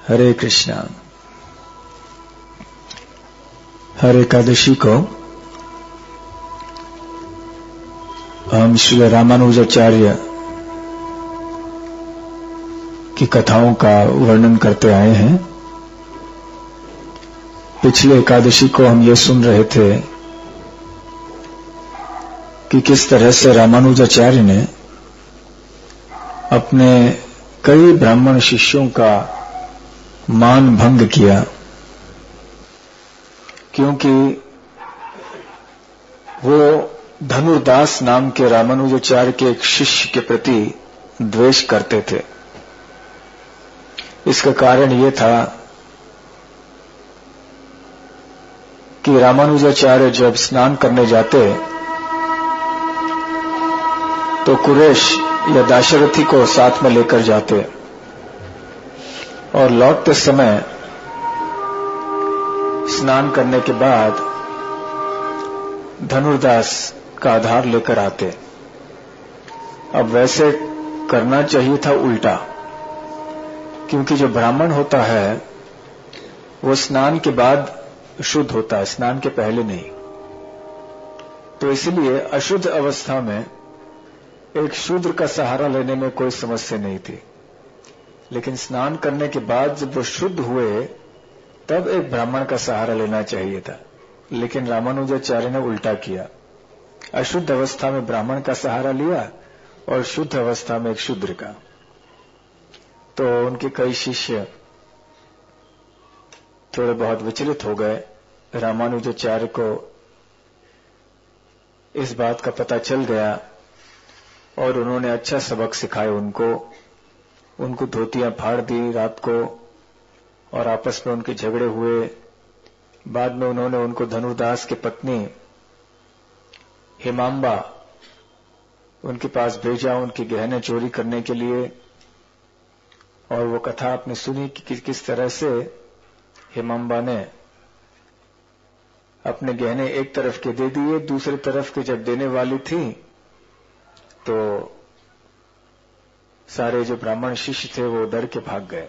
हरे कृष्णा। हर एकादशी को हम श्री रामानुजाचार्य की कथाओं का वर्णन करते आए हैं। पिछले एकादशी को हम ये सुन रहे थे कि किस तरह से रामानुजाचार्य ने अपने कई ब्राह्मण शिष्यों का मान भंग किया, क्योंकि वो धनुर्दास नाम के रामानुजाचार्य के एक शिष्य के प्रति द्वेष करते थे। इसका कारण ये था कि रामानुजाचार्य जब स्नान करने जाते तो कुरेश या दाशरथी को साथ में लेकर जाते और लौटते समय स्नान करने के बाद धनुर्दास का आधार लेकर आते। अब वैसे करना चाहिए था उल्टा, क्योंकि जो ब्राह्मण होता है वो स्नान के बाद शुद्ध होता है, स्नान के पहले नहीं। तो इसलिए अशुद्ध अवस्था में एक शूद्र का सहारा लेने में कोई समस्या नहीं थी, लेकिन स्नान करने के बाद जब वो शुद्ध हुए तब एक ब्राह्मण का सहारा लेना चाहिए था। लेकिन रामानुजाचार्य ने उल्टा किया, अशुद्ध अवस्था में ब्राह्मण का सहारा लिया और शुद्ध अवस्था में एक शूद्र का। तो उनके कई शिष्य थोड़े बहुत विचलित हो गए। रामानुजाचार्य को इस बात का पता चल गया और उन्होंने अच्छा सबक सिखाया उनको धोतियां फाड़ दी रात को और आपस में उनके झगड़े हुए। बाद में उन्होंने उनको धनुर्दास की पत्नी हेमांबा उनके पास भेजा उनके गहने चोरी करने के लिए। और वो कथा आपने सुनी कि किस तरह से हेमांबा ने अपने गहने एक तरफ के दे दिए, दूसरी तरफ के जब देने वाली थी तो सारे जो ब्राह्मण शिष्य थे वो डर के भाग गए।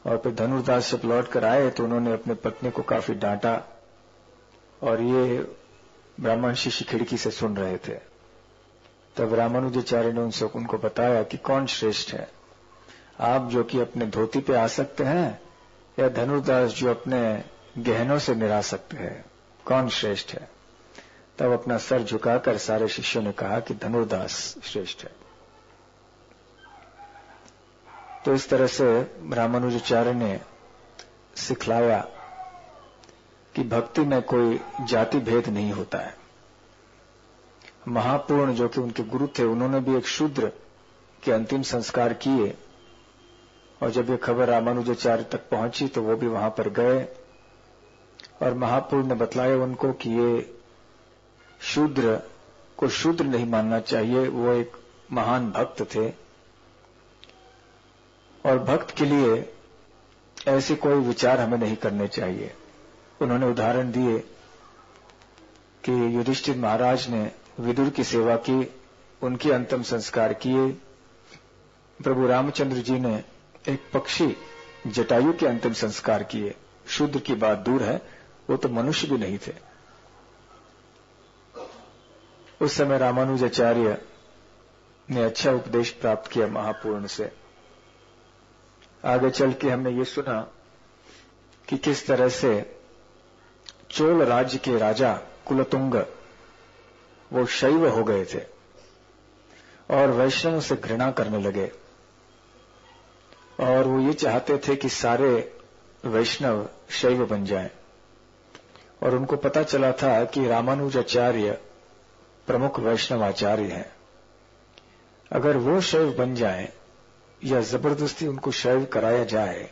और फिर धनुर्दास जब लौट कर आए तो उन्होंने अपने पत्नी को काफी डांटा और ये ब्राह्मण शिष्य खिड़की से सुन रहे थे। तब रामानुजाचार्य ने उनको बताया कि कौन श्रेष्ठ है, आप जो कि अपने धोती पे आसक्त हैं या धनुर्दास जो अपने गहनों से निरासक्त है, कौन श्रेष्ठ है। तब अपना सर झुकाकर सारे शिष्यों ने कहा कि धनुर्दास श्रेष्ठ है। तो इस तरह से रामानुजाचार्य ने सिखलाया कि भक्ति में कोई जाति भेद नहीं होता है। महापूर्ण जो कि उनके गुरु थे, उन्होंने भी एक शूद्र के अंतिम संस्कार किए और जब ये खबर रामानुजाचार्य तक पहुंची तो वो भी वहां पर गए और महापूर्ण ने बतलाया उनको कि ये शूद्र को शूद्र नहीं मानना चाहिए, वो एक महान भक्त थे और भक्त के लिए ऐसे कोई विचार हमें नहीं करने चाहिए। उन्होंने उदाहरण दिए कि युधिष्ठिर महाराज ने विदुर की सेवा की, उनके अंतिम संस्कार किए। प्रभु रामचंद्र जी ने एक पक्षी जटायु के अंतिम संस्कार किए। शूद्र की बात दूर है, वो तो मनुष्य भी नहीं थे। उस समय रामानुजाचार्य ने अच्छा उपदेश प्राप्त किया महापूर्ण से। आगे चल के हमने ये सुना कि किस तरह से चोल राज्य के राजा कुलतुंग वो शैव हो गए थे और वैष्णव से घृणा करने लगे और वो ये चाहते थे कि सारे वैष्णव शैव बन जाएं। और उनको पता चला था कि रामानुजाचार्य प्रमुख वैष्णव आचार्य हैं, अगर वो शैव बन जाएं या जबरदस्ती उनको शैव कराया जाए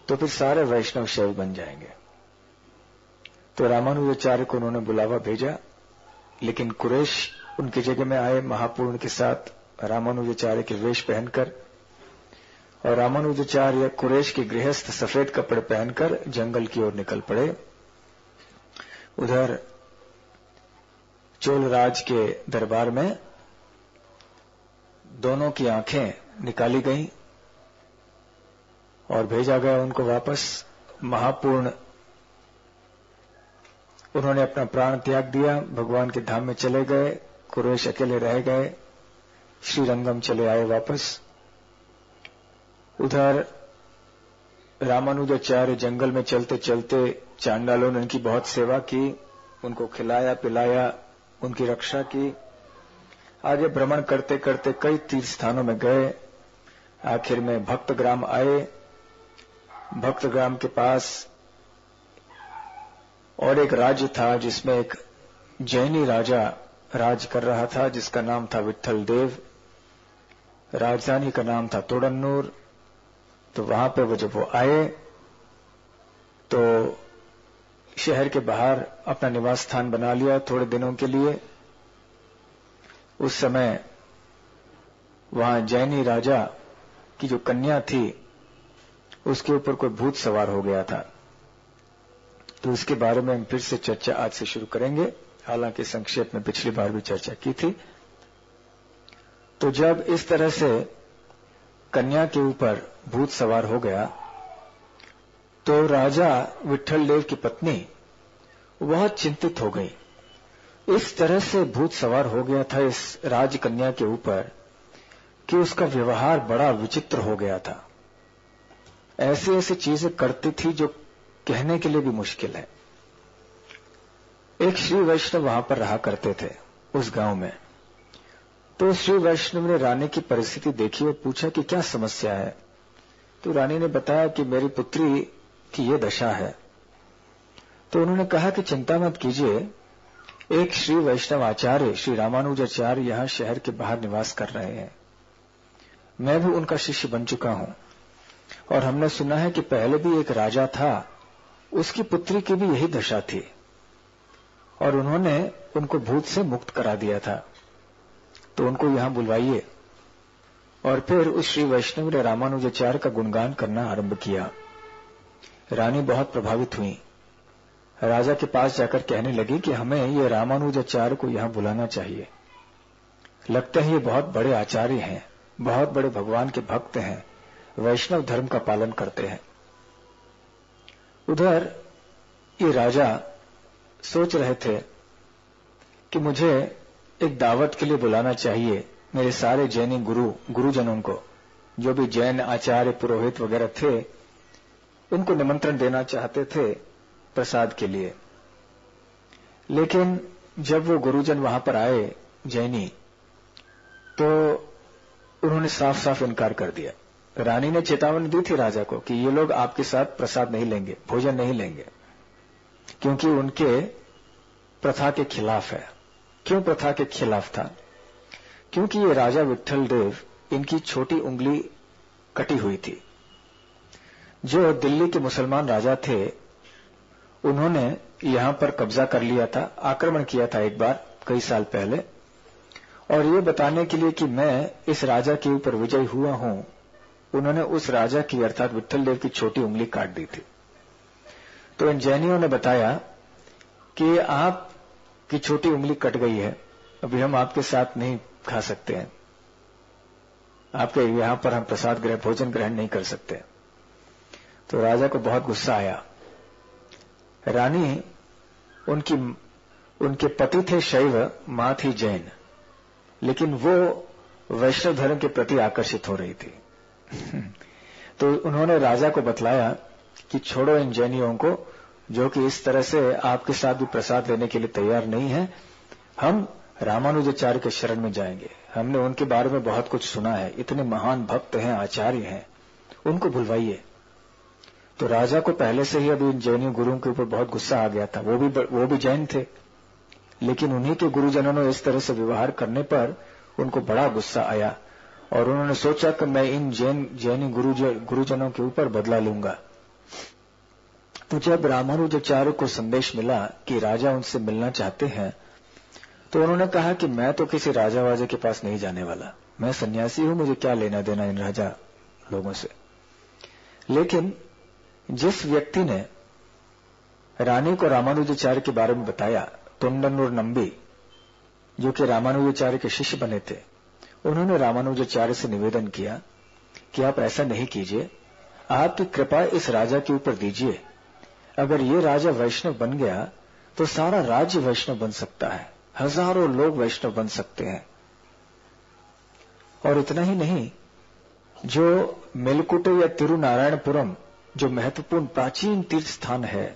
तो फिर सारे वैष्णव शैव बन जाएंगे। तो रामानुजाचार्य को उन्होंने बुलावा भेजा, लेकिन कुरेश उनकी जगह में आए महापूर्ण के साथ रामानुजाचार्य के वेश पहनकर। और रामानुजाचार्य कुरेश के गृहस्थ सफेद कपड़े पहनकर जंगल की ओर निकल पड़े। उधर चोलराज के दरबार में दोनों की आंखें निकाली गईं और भेजा गया उनको वापस। महापूर्ण उन्होंने अपना प्राण त्याग दिया, भगवान के धाम में चले गए। कुरेश अकेले रह गए, श्रीरंगम चले आए वापस। उधर रामानुजाचार्य जंगल में चलते चलते चांडालों ने उनकी बहुत सेवा की, उनको खिलाया पिलाया, उनकी रक्षा की। आगे भ्रमण करते करते कई तीर्थ स्थानों में गए। आखिर में भक्तग्राम आए। भक्तग्राम के पास और एक राज्य था जिसमें एक जैनी राजा राज कर रहा था, जिसका नाम था विट्ठल देव। राजधानी का नाम था तोड़न्नूर। तो वहां पे जब वो आए तो शहर के बाहर अपना निवास स्थान बना लिया थोड़े दिनों के लिए। उस समय वहां जैनी राजा की जो कन्या थी उसके ऊपर कोई भूत सवार हो गया था। तो इसके बारे में हम फिर से चर्चा आज से शुरू करेंगे, हालांकि संक्षेप में पिछली बार भी चर्चा की थी। तो जब इस तरह से कन्या के ऊपर भूत सवार हो गया तो राजा विट्ठल देव की पत्नी बहुत चिंतित हो गई। इस तरह से भूत सवार हो गया था इस राजकन्या के ऊपर कि उसका व्यवहार बड़ा विचित्र हो गया था। ऐसी ऐसी चीजें करती थी जो कहने के लिए भी मुश्किल है। एक श्री वैष्णव वहां पर रहा करते थे उस गांव में। तो श्री वैष्णव ने रानी की परिस्थिति देखी और पूछा कि क्या समस्या है। तो रानी ने बताया कि मेरी पुत्री की ये दशा है। तो उन्होंने कहा कि चिंता मत कीजिए, एक श्री वैष्णव आचार्य श्री रामानुजाचार्य यहां शहर के बाहर निवास कर रहे हैं। मैं भी उनका शिष्य बन चुका हूं और हमने सुना है कि पहले भी एक राजा था, उसकी पुत्री की भी यही दशा थी और उन्होंने उनको भूत से मुक्त करा दिया था। तो उनको यहां बुलवाइए। और फिर उस श्री वैष्णव ने रामानुजाचार्य का गुणगान करना आरंभ किया। रानी बहुत प्रभावित हुई। राजा के पास जाकर कहने लगी कि हमें ये रामानुजाचार्य को यहां बुलाना चाहिए। लगता है ये बहुत बड़े आचार्य हैं, बहुत बड़े भगवान के भक्त हैं, वैष्णव धर्म का पालन करते हैं। उधर ये राजा सोच रहे थे कि मुझे एक दावत के लिए बुलाना चाहिए। मेरे सारे जैनी गुरुजनों को, जो भी जैन आचार्य पुरोहित वगैरह थे, उनको निमंत्रण देना चाहते थे प्रसाद के लिए। लेकिन जब वो गुरुजन वहां पर आए जैनी, तो उन्होंने साफ साफ इनकार कर दिया। रानी ने चेतावनी दी थी राजा को कि ये लोग आपके साथ प्रसाद नहीं लेंगे, भोजन नहीं लेंगे, क्योंकि उनके प्रथा के खिलाफ है। क्यों प्रथा के खिलाफ था? क्योंकि ये राजा विट्ठल देव, इनकी छोटी उंगली कटी हुई थी। जो दिल्ली के मुसलमान राजा थे, उन्होंने यहां पर कब्जा कर लिया था, आक्रमण किया था एक बार कई साल पहले। और ये बताने के लिए कि मैं इस राजा के ऊपर विजयी हुआ हूं, उन्होंने उस राजा की अर्थात विट्ठल देव की छोटी उंगली काट दी थी। तो इन जैनियों ने बताया कि आपकी छोटी उंगली कट गई है, अभी हम आपके साथ नहीं खा सकते हैं, आपके यहां पर हम प्रसाद भोजन ग्रहण नहीं कर सकते। तो राजा को बहुत गुस्सा आया। रानी उनके पति थे शैव, मां थी जैन, लेकिन वो वैष्णव धर्म के प्रति आकर्षित हो रही थी। तो उन्होंने राजा को बतलाया कि छोड़ो इन जैनियों को, जो कि इस तरह से आपके साथ भी प्रसाद लेने के लिए तैयार नहीं है। हम रामानुजाचार्य के शरण में जाएंगे, हमने उनके बारे में बहुत कुछ सुना है, इतने महान भक्त हैं, आचार्य हैं, उनको बुलवाइए। तो राजा को पहले से ही अभी इन जैनी गुरुओं के ऊपर बहुत गुस्सा आ गया था। वो भी जैन थे, लेकिन उन्हीं के गुरुजनों ने इस तरह से व्यवहार करने पर उनको बड़ा गुस्सा आया और उन्होंने सोचा कि मैं इन जैनी गुरुजनों के ऊपर बदला लूंगा। तो जब रामानुजाचार्य को संदेश मिला कि राजा उनसे मिलना चाहते हैं, तो उन्होंने कहा कि मैं तो किसी राजा वाजे के पास नहीं जाने वाला, मैं सन्यासी हूं, मुझे क्या लेना देना इन राजा लोगों से। लेकिन जिस व्यक्ति ने रानी को रामानुजाचार्य के बारे में बताया, तोंडन्नूर नंबी, जो कि रामानुजाचार्य के शिष्य बने थे, उन्होंने रामानुजाचार्य से निवेदन किया कि आप ऐसा नहीं कीजिए, आपकी कृपा इस राजा के ऊपर दीजिए। अगर ये राजा वैष्णव बन गया तो सारा राज्य वैष्णव बन सकता है, हजारों लोग वैष्णव बन सकते हैं। और इतना ही नहीं, जो मेलकुटे या तिरुनारायणपुरम जो महत्वपूर्ण प्राचीन तीर्थ स्थान है,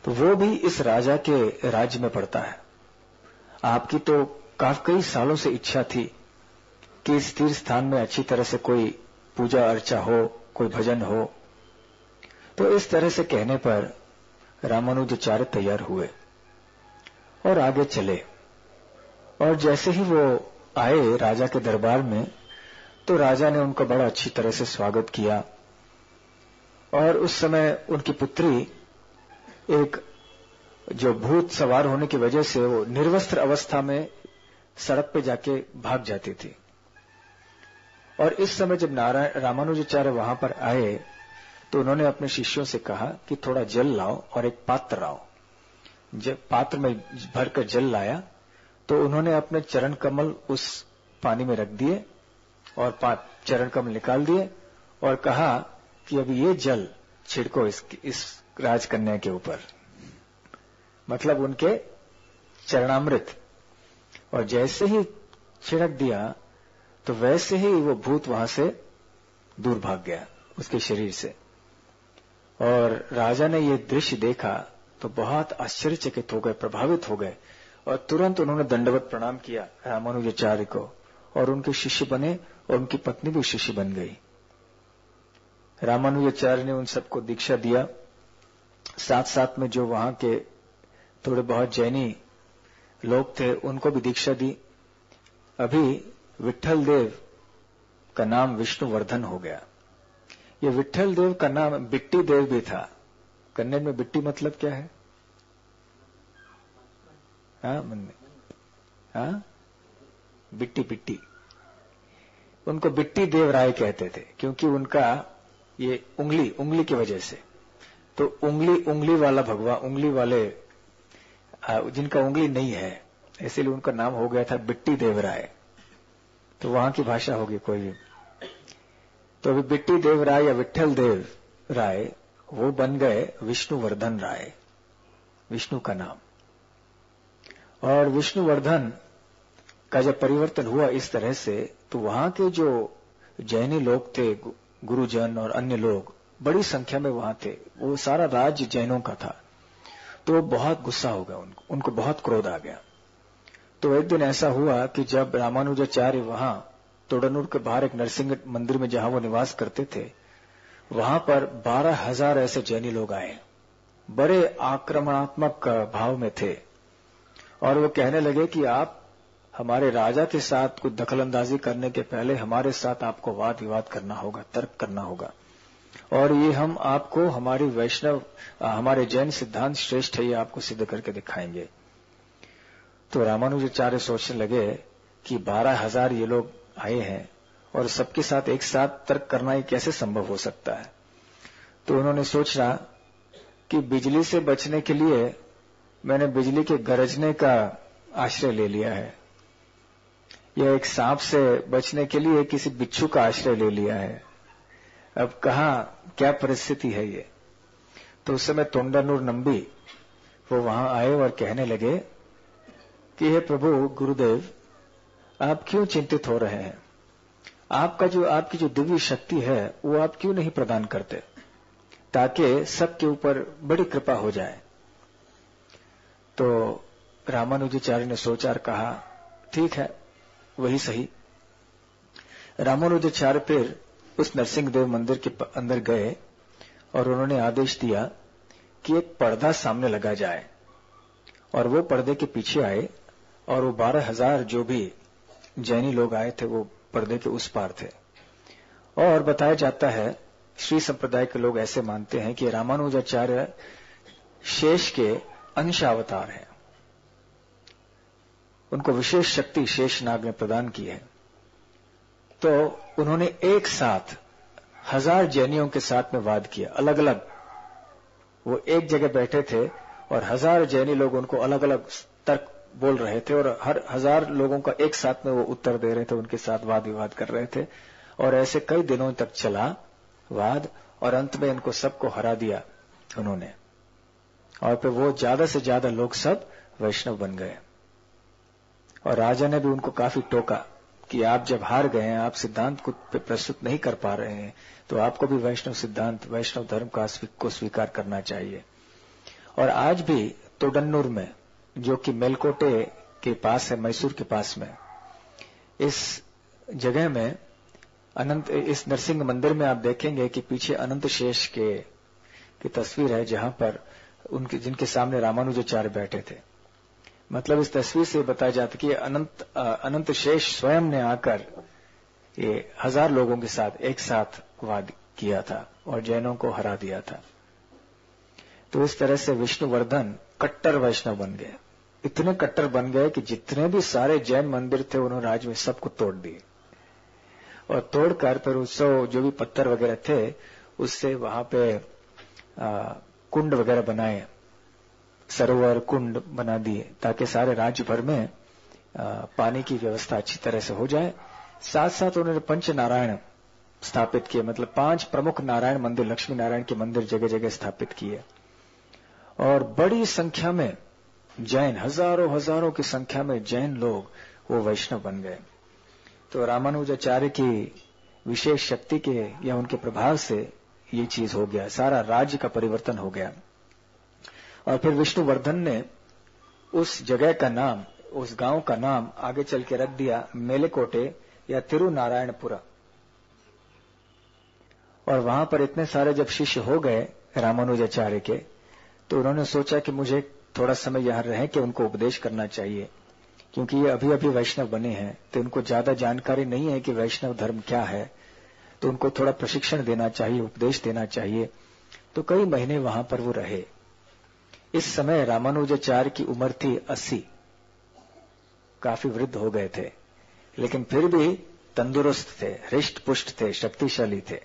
तो वो भी इस राजा के राज्य में पड़ता है। आपकी तो कई सालों से इच्छा थी कि इस तीर्थ स्थान में अच्छी तरह से कोई पूजा अर्चा हो, कोई भजन हो। तो इस तरह से कहने पर रामानुजाचार्य तैयार हुए और आगे चले। और जैसे ही वो आए राजा के दरबार में, तो राजा ने उनका बड़ा अच्छी तरह से स्वागत किया। और उस समय उनकी पुत्री एक जो भूत सवार होने की वजह से वो निर्वस्त्र अवस्था में सड़क पे जाके भाग जाती थी। और इस समय जब रामानुजाचार्य वहां पर आए तो उन्होंने अपने शिष्यों से कहा कि थोड़ा जल लाओ और एक पात्र लाओ। जब पात्र में भरकर जल लाया तो उन्होंने अपने चरण कमल उस पानी में रख दिए और चरण कमल निकाल दिए और कहा कि अभी ये जल छिड़को इस राजकन्या के ऊपर, मतलब उनके चरणामृत। और जैसे ही छिड़क दिया तो वैसे ही वो भूत वहां से दूर भाग गया उसके शरीर से। और राजा ने ये दृश्य देखा तो बहुत आश्चर्यचकित हो गए, प्रभावित हो गए और तुरंत उन्होंने दंडवत प्रणाम किया रामानुजाचार्य को और उनके शिष्य बने और उनकी पत्नी भी शिष्य बन गई। रामानुजाचार्य ने उन सबको दीक्षा दिया। साथ साथ में जो वहां के थोड़े बहुत जैनी लोग थे उनको भी दीक्षा दी। अभी विट्ठल देव का नाम विष्णुवर्धन हो गया। ये विट्ठल देव का नाम बिट्टी देव भी था। कन्नड़ में बिट्टी मतलब क्या है? मन में बिट्टी बिट्टी। उनको बिट्टी देव राय कहते थे क्योंकि उनका ये उंगली की वजह से। तो उंगली वाला भगवान, उंगली वाले जिनका उंगली नहीं है, इसीलिए उनका नाम हो गया था बिट्टी देव राय। तो वहां की भाषा होगी कोई भी। तो अभी बिट्टी देव राय या विट्ठल देव राय वो बन गए विष्णुवर्धन राय, विष्णु का नाम। और विष्णुवर्धन का जब परिवर्तन हुआ इस तरह से, तो वहां के जो जैनी लोग थे, गुरुजन और अन्य लोग बड़ी संख्या में वहां थे, वो सारा राज्य जैनों का था। तो बहुत गुस्सा हो गया उनको बहुत क्रोध आ गया। तो एक दिन ऐसा हुआ कि जब रामानुजाचार्य वहां तोड़नूर के बाहर एक नरसिंह मंदिर में जहां वो निवास करते थे, वहां पर 12,000 ऐसे जैनी लोग आए, बड़े आक्रमणात्मक भाव में थे। और वो कहने लगे कि आप हमारे राजा के साथ कुछ दखलंदाजी करने के पहले हमारे साथ आपको वाद विवाद करना होगा, तर्क करना होगा, और ये हम आपको हमारी हमारे जैन सिद्धांत श्रेष्ठ है, ये आपको सिद्ध करके दिखाएंगे। तो रामानुजाचार्य सोचने लगे कि 12,000 ये लोग आए हैं और सबके साथ एक साथ तर्क करना ये कैसे संभव हो सकता है। तो उन्होंने सोचा कि बिजली से बचने के लिए मैंने बिजली के गरजने का आश्रय ले लिया है, या एक सांप से बचने के लिए किसी बिच्छू का आश्रय ले लिया है। अब क्या परिस्थिति है ये। तो उस समय तोंडानूर नंबी वो वहां आए और कहने लगे कि हे प्रभु गुरुदेव, आप क्यों चिंतित हो रहे हैं? आपकी जो दिव्य शक्ति है वो आप क्यों नहीं प्रदान करते, ताकि सबके ऊपर बड़ी कृपा हो जाए। तो रामानुजाचार्य ने सोचा और कहा ठीक है, वही सही। रामानुजाचार्य फिर उस नरसिंहदेव मंदिर के अंदर गए और उन्होंने आदेश दिया कि एक पर्दा सामने लगा जाए, और वो पर्दे के पीछे आए और वो 12,000 जो भी जैनी लोग आए थे वो पर्दे के उस पार थे। और बताया जाता है, श्री संप्रदाय के लोग ऐसे मानते हैं कि रामानुजाचार्य शेष के अंश अवतार हैं, उनको विशेष शक्ति शेषनाग ने प्रदान की है। तो उन्होंने एक साथ 1000 जैनियों के साथ में वाद किया, अलग अलग। वो एक जगह बैठे थे और 1000 जैनी लोग उनको अलग अलग तर्क बोल रहे थे, और हर 1000 लोगों का एक साथ में वो उत्तर दे रहे थे, उनके साथ वाद विवाद कर रहे थे। और ऐसे कई दिनों तक चला वाद, और अंत में इनको सबको हरा दिया उन्होंने। और फिर वो ज्यादा से ज्यादा लोग सब वैष्णव बन गए। और राजा ने भी उनको काफी टोका कि आप जब हार गए हैं, आप सिद्धांत को प्रस्तुत नहीं कर पा रहे हैं, तो आपको भी वैष्णव सिद्धांत, वैष्णव धर्म को स्वीकार करना चाहिए। और आज भी तोडन्नूर में, जो कि मेलकोटे के पास है, मैसूर के पास में, इस जगह में इस नरसिंह मंदिर में आप देखेंगे कि पीछे अनंत शेष की तस्वीर है, जहां पर जिनके सामने रामानुजाचार्य बैठे थे। मतलब इस तस्वीर से बताया जाता कि अनंत शेष स्वयं ने आकर ये 1000 लोगों के साथ एक साथ वाद किया था और जैनों को हरा दिया था। तो इस तरह से विष्णुवर्धन कट्टर वैष्णव बन गए। इतने कट्टर बन गए कि जितने भी सारे जैन मंदिर थे उन्होंने राज्य में सबको तोड़ दिए, और तोड़कर फिर उत्सव जो भी पत्थर वगैरह थे उससे वहां पे कुंड वगैरह बनाए, सरोवर कुंड बना दिए, ताकि सारे राज्य भर में पानी की व्यवस्था अच्छी तरह से हो जाए। साथ साथ उन्होंने पंच नारायण स्थापित किए, मतलब 5 प्रमुख नारायण मंदिर, लक्ष्मी नारायण के मंदिर जगह जगह स्थापित किए। और बड़ी संख्या में जैन, हजारों की संख्या में जैन लोग वो वैष्णव बन गए। तो रामानुजाचार्य की विशेष शक्ति के या उनके प्रभाव से ये चीज हो गया, सारा राज्य का परिवर्तन हो गया। और फिर विष्णुवर्धन ने उस जगह का नाम, उस गांव का नाम आगे चल के रख दिया मेलेकोटे या तिरुनारायणपुरा। और वहां पर इतने सारे जब शिष्य हो गए रामानुजाचार्य के, तो उन्होंने सोचा कि मुझे थोड़ा समय यहां रह के उनको उपदेश करना चाहिए, क्योंकि ये अभी अभी वैष्णव बने हैं, तो उनको ज्यादा जानकारी नहीं है कि वैष्णव धर्म क्या है, तो उनको थोड़ा प्रशिक्षण देना चाहिए, उपदेश देना चाहिए। तो कई महीने वहां पर वो रहे। इस समय रामानुजाचार्य की उम्र थी 80, काफी वृद्ध हो गए थे, लेकिन फिर भी तंदुरुस्त थे, हृष्ट पुष्ट थे, शक्तिशाली थे।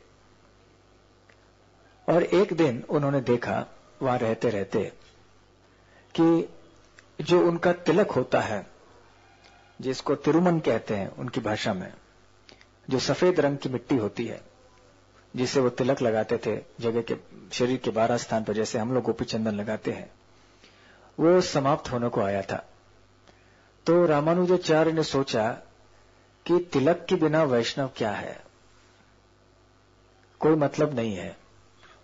और एक दिन उन्होंने देखा वहां रहते रहते कि जो उनका तिलक होता है, जिसको तिरुमन कहते हैं उनकी भाषा में, जो सफेद रंग की मिट्टी होती है जिसे वो तिलक लगाते थे जगह के शरीर के 12 स्थान पर, जैसे हम लोग गोपी चंदन लगाते हैं, वो समाप्त होने को आया था। तो रामानुजाचार्य ने सोचा कि तिलक के बिना वैष्णव क्या है, कोई मतलब नहीं है।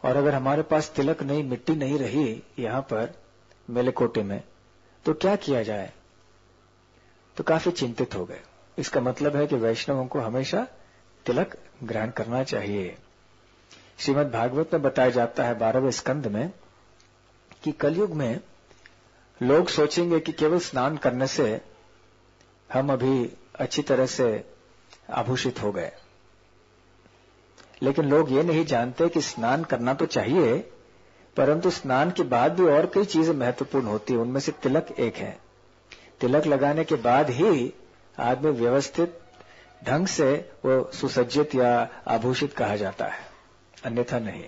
और अगर हमारे पास तिलक नहीं, मिट्टी नहीं रही यहां पर मेलेकोटे में, तो क्या किया जाए। तो काफी चिंतित हो गए। इसका मतलब है कि वैष्णवों को हमेशा तिलक ग्रहण करना चाहिए। श्रीमद् भागवत में बताया जाता है 12वें स्कंद में कि कलयुग में लोग सोचेंगे कि केवल स्नान करने से हम अभी अच्छी तरह से आभूषित हो गए, लेकिन लोग ये नहीं जानते कि स्नान करना तो चाहिए, परंतु स्नान के बाद भी और कई चीजें महत्वपूर्ण होती है, उनमें से तिलक एक है। तिलक लगाने के बाद ही आदमी व्यवस्थित ढंग से वो सुसज्जित या आभूषित कहा जाता है, अन्यथा नहीं।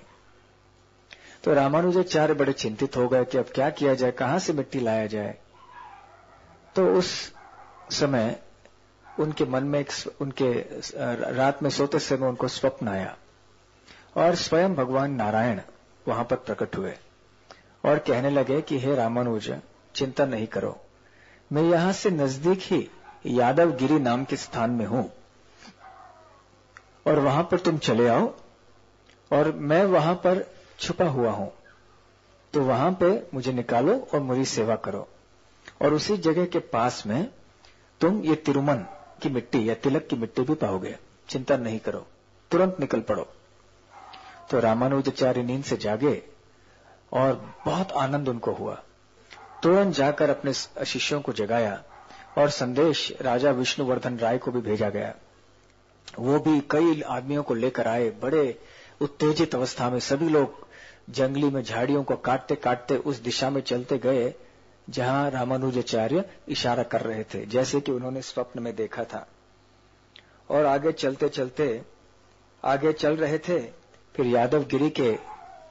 तो रामानुजाचार्य बड़े चिंतित हो गए कि अब क्या किया जाए, कहां से मिट्टी लाया जाए। तो उस समय उनके मन में उनके रात में सोते समय उनको स्वप्न आया, और स्वयं भगवान नारायण वहां पर प्रकट हुए और कहने लगे कि हे रामानुज, चिंता नहीं करो, मैं यहां से नजदीक ही यादवगिरी नाम के स्थान में हूं, और वहां पर तुम चले आओ, और मैं वहां पर छुपा हुआ हूं, तो वहां पे मुझे निकालो और मेरी सेवा करो। और उसी जगह के पास में तुम ये तिरुमन की मिट्टी या तिलक की मिट्टी भी पाओगे, चिंता नहीं करो, तुरंत निकल पड़ो। तो रामानुजाचार्य नींद से जागे और बहुत आनंद उनको हुआ। तुरंत जाकर अपने शिष्यों को जगाया और संदेश राजा विष्णुवर्धन राय को भी भेजा गया। वो भी कई आदमियों को लेकर आए, बड़े उत्तेजित अवस्था में। सभी लोग जंगली में झाड़ियों को काटते काटते उस दिशा में चलते गए जहां रामानुजाचार्य इशारा कर रहे थे, जैसे कि उन्होंने स्वप्न में देखा था। और आगे चलते चलते आगे चल रहे थे, फिर यादवगिरी के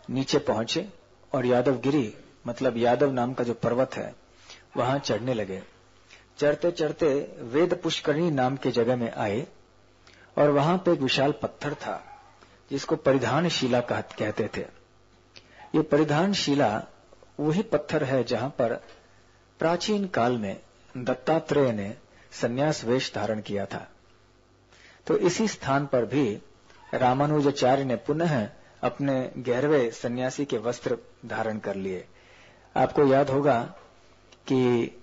नीचे पहुंचे, और यादवगिरी मतलब यादव नाम का जो पर्वत है वहां चढ़ने लगे। चढ़ते चढ़ते वेद पुष्करणी नाम की जगह में आए, और वहां पे एक विशाल पत्थर था जिसको परिधान शिला कहते थे। ये परिधान शिला वही पत्थर है जहां पर प्राचीन काल में दत्तात्रेय ने संन्यास वेश धारण किया था। तो इसी स्थान पर भी रामानुजाचार्य ने पुनः अपने 11वें सन्यासी के वस्त्र धारण कर लिए। आपको याद होगा कि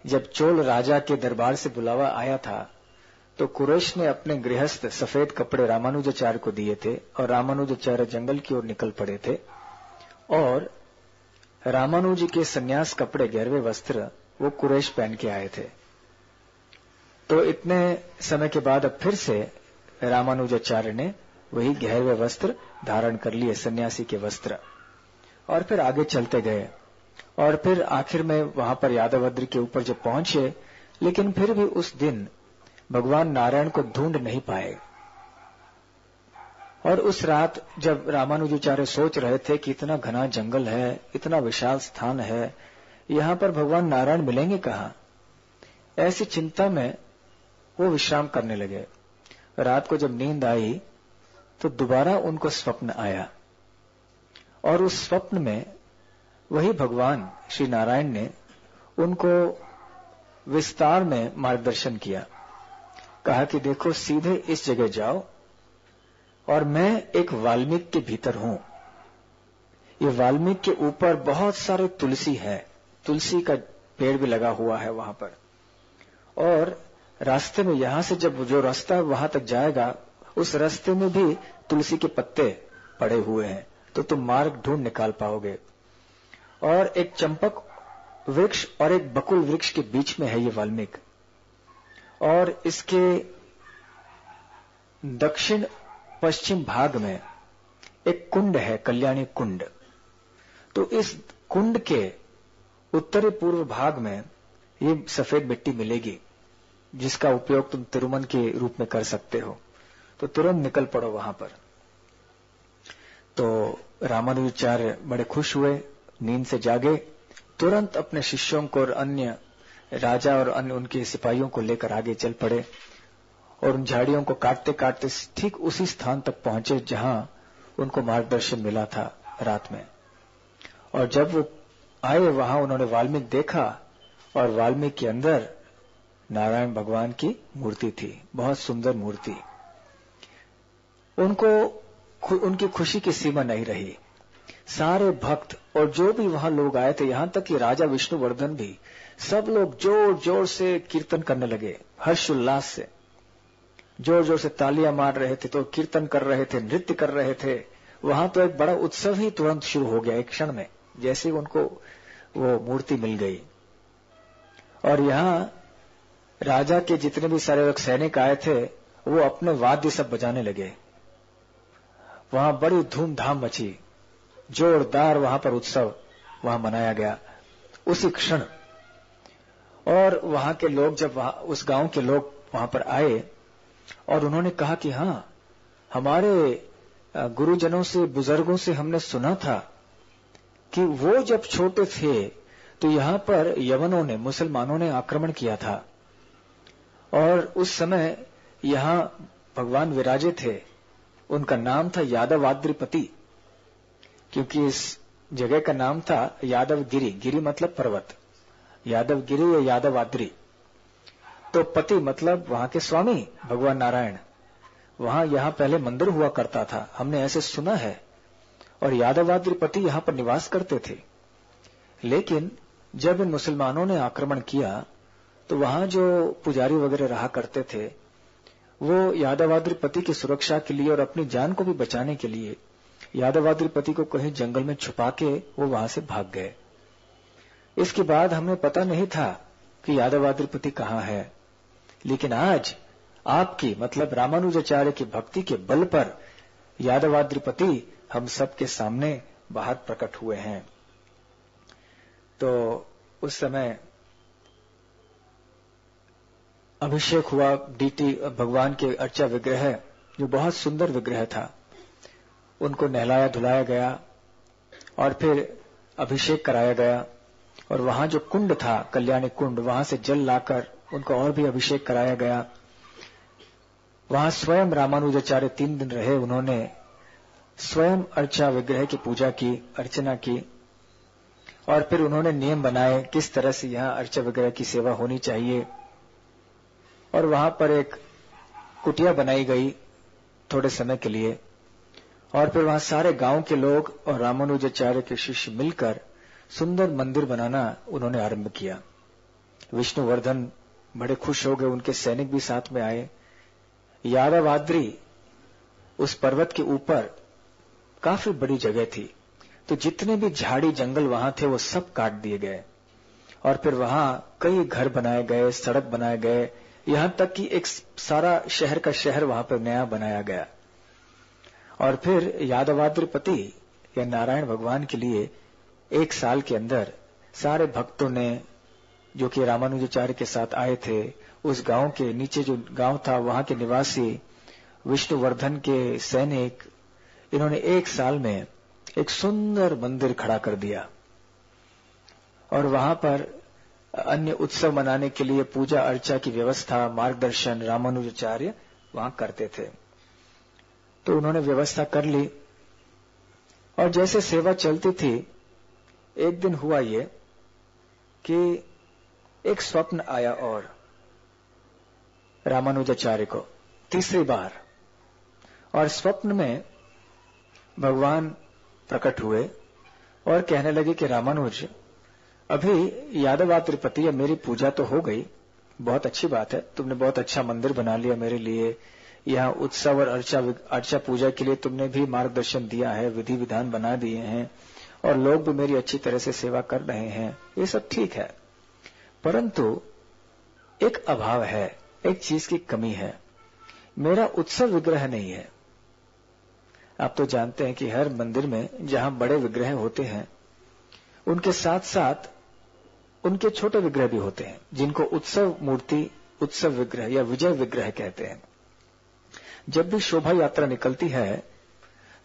जब चोल राजा के दरबार से बुलावा आया था तो कुरैश ने अपने गृहस्थ सफेद कपड़े रामानुजाचार्य को दिए थे और रामानुजाचार्य जंगल की ओर निकल पड़े थे और रामानुज के सन्यास कपड़े 11वें वस्त्र वो कुरैश पहन के आए थे। तो इतने समय के बाद अब फिर से रामानुजाचार्य ने वही 11वें वस्त्र धारण कर लिए, सन्यासी के वस्त्र, और फिर आगे चलते गए और फिर आखिर में वहां पर यादवाद्रि के ऊपर जब पहुंचे, लेकिन फिर भी उस दिन भगवान नारायण को ढूंढ नहीं पाए। और उस रात जब रामानुजाचार्य सोच रहे थे कि इतना घना जंगल है, इतना विशाल स्थान है, यहां पर भगवान नारायण मिलेंगे कहां, ऐसी चिंता में वो विश्राम करने लगे। रात को जब नींद आई तो दोबारा उनको स्वप्न आया और उस स्वप्न में वही भगवान श्री नारायण ने उनको विस्तार में मार्गदर्शन किया। कहा कि देखो सीधे इस जगह जाओ और मैं एक वाल्मीकि के भीतर हूं। ये वाल्मीकि के ऊपर बहुत सारे तुलसी है, तुलसी का पेड़ भी लगा हुआ है वहां पर, और रास्ते में यहां से जब जो रास्ता वहां तक जाएगा उस रास्ते में भी तुलसी के पत्ते पड़े हुए हैं, तो तुम मार्ग ढूंढ निकाल पाओगे। और एक चंपक वृक्ष और एक बकुल वृक्ष के बीच में है ये वाल्मीकि, और इसके दक्षिण पश्चिम भाग में एक कुंड है, कल्याणी कुंड। तो इस कुंड के उत्तरी पूर्व भाग में ये सफेद मिट्टी मिलेगी जिसका उपयोग तुम तिरुमन के रूप में कर सकते हो। तो तुरंत निकल पड़ो वहां पर। तो रामानुजाचार्य बड़े खुश हुए, नींद से जागे, तुरंत अपने शिष्यों को और अन्य राजा और अन्य उनके सिपाहियों को लेकर आगे चल पड़े और उन झाड़ियों को काटते काटते ठीक उसी स्थान तक पहुंचे जहां उनको मार्गदर्शन मिला था रात में। और जब वो आए वहां उन्होंने वाल्मीकि देखा और वाल्मीकि के अंदर नारायण भगवान की मूर्ति थी, बहुत सुंदर मूर्ति। उनकी खुशी की सीमा नहीं रही। सारे भक्त और जो भी वहां लोग आए थे, यहां तक कि राजा विष्णुवर्धन भी, सब लोग जोर जोर से कीर्तन करने लगे, हर्ष उल्लास से जोर जोर से तालियां मार रहे थे, तो कीर्तन कर रहे थे, नृत्य कर रहे थे। वहां तो एक बड़ा उत्सव ही तुरंत शुरू हो गया एक क्षण में, जैसे उनको वो मूर्ति मिल गई। और यहां राजा के जितने भी सारे लोग सैनिक आए थे वो अपने वाद्य सब बजाने लगे। वहां बड़ी धूमधाम मची, जोरदार वहां पर उत्सव वहां मनाया गया उसी क्षण। और वहां के लोग जब उस गांव के लोग वहां पर आए और उन्होंने कहा कि हां, हमारे गुरुजनों से, बुजुर्गों से हमने सुना था कि वो जब छोटे थे तो यहां पर यवनों ने, मुसलमानों ने आक्रमण किया था और उस समय यहां भगवान विराजे थे। उनका नाम था यादवाद्रिपति, क्योंकि इस जगह का नाम था यादवगिरी। गिरी मतलब पर्वत, यादवगिरी या यादवाद्रि। तो पति मतलब वहां के स्वामी भगवान नारायण। वहां यहां पहले मंदिर हुआ करता था, हमने ऐसे सुना है, और यादवाद्रिपति यहां पर निवास करते थे। लेकिन जब इन मुसलमानों ने आक्रमण किया तो वहां जो पुजारी वगैरह रहा करते थे वो यादवाद्रिपति की सुरक्षा के लिए और अपनी जान को भी बचाने के लिए यादवाद्रिपति को कहीं जंगल में छुपा के वो वहां से भाग गए। इसके बाद हमें पता नहीं था कि यादवाद्रिपति कहां है, लेकिन आज आपकी मतलब रामानुजाचार्य की भक्ति के बल पर यादवाद्रिपति हम सबके सामने बाहर प्रकट हुए हैं। तो उस समय अभिषेक हुआ डीटी भगवान के अर्चा विग्रह, जो बहुत सुंदर विग्रह था, उनको नहलाया धुलाया गया और फिर अभिषेक कराया गया। और वहां जो कुंड था, कल्याणी कुंड, वहां से जल लाकर उनको और भी अभिषेक कराया गया। वहां स्वयं रामानुजाचार्य 3 दिन रहे। उन्होंने स्वयं अर्चा विग्रह की पूजा की, अर्चना की, और फिर उन्होंने नियम बनाए किस तरह से यहां अर्चा विग्रह की सेवा होनी चाहिए। और वहां पर एक कुटिया बनाई गई थोड़े समय के लिए, और फिर वहां सारे गांव के लोग और रामानुजाचार्य के शिष्य मिलकर सुंदर मंदिर बनाना उन्होंने आरंभ किया। विष्णुवर्धन बड़े खुश हो गए, उनके सैनिक भी साथ में आए। यादवाद्री उस पर्वत के ऊपर काफी बड़ी जगह थी, तो जितने भी झाड़ी जंगल वहां थे वो सब काट दिए गए, और फिर वहां कई घर बनाए गए, सड़क बनाए गए, यहां तक कि एक सारा शहर का शहर वहां पर नया बनाया गया। और फिर यादवाद्रिपति या नारायण भगवान के लिए 1 साल के अंदर सारे भक्तों ने, जो कि रामानुजाचार्य के साथ आए थे, उस गांव के नीचे जो गांव था वहां के निवासी, विष्णुवर्धन के सैनिक, इन्होंने 1 साल में एक सुंदर मंदिर खड़ा कर दिया। और वहां पर अन्य उत्सव मनाने के लिए पूजा अर्चा की व्यवस्था, मार्गदर्शन रामानुजाचार्य वहां करते थे। तो उन्होंने व्यवस्था कर ली, और जैसे सेवा चलती थी, एक दिन हुआ ये कि एक स्वप्न आया और रामानुजाचार्य को तीसरी बार, और स्वप्न में भगवान प्रकट हुए और कहने लगे कि रामानुज, अभी यादवाद्रिपति, मेरी पूजा तो हो गई, बहुत अच्छी बात है, तुमने बहुत अच्छा मंदिर बना लिया मेरे लिए, यहाँ उत्सव और अर्चा पूजा के लिए तुमने भी मार्गदर्शन दिया है, विधि विधान बना दिए हैं, और लोग भी मेरी अच्छी तरह से सेवा कर रहे हैं, ये सब ठीक है, परंतु एक अभाव है, एक चीज की कमी है, मेरा उत्सव विग्रह नहीं है। आप तो जानते हैं कि हर मंदिर में जहां बड़े विग्रह होते हैं, उनके साथ साथ उनके छोटे विग्रह भी होते हैं, जिनको उत्सव मूर्ति, उत्सव विग्रह या विजय विग्रह कहते हैं। जब भी शोभा यात्रा निकलती है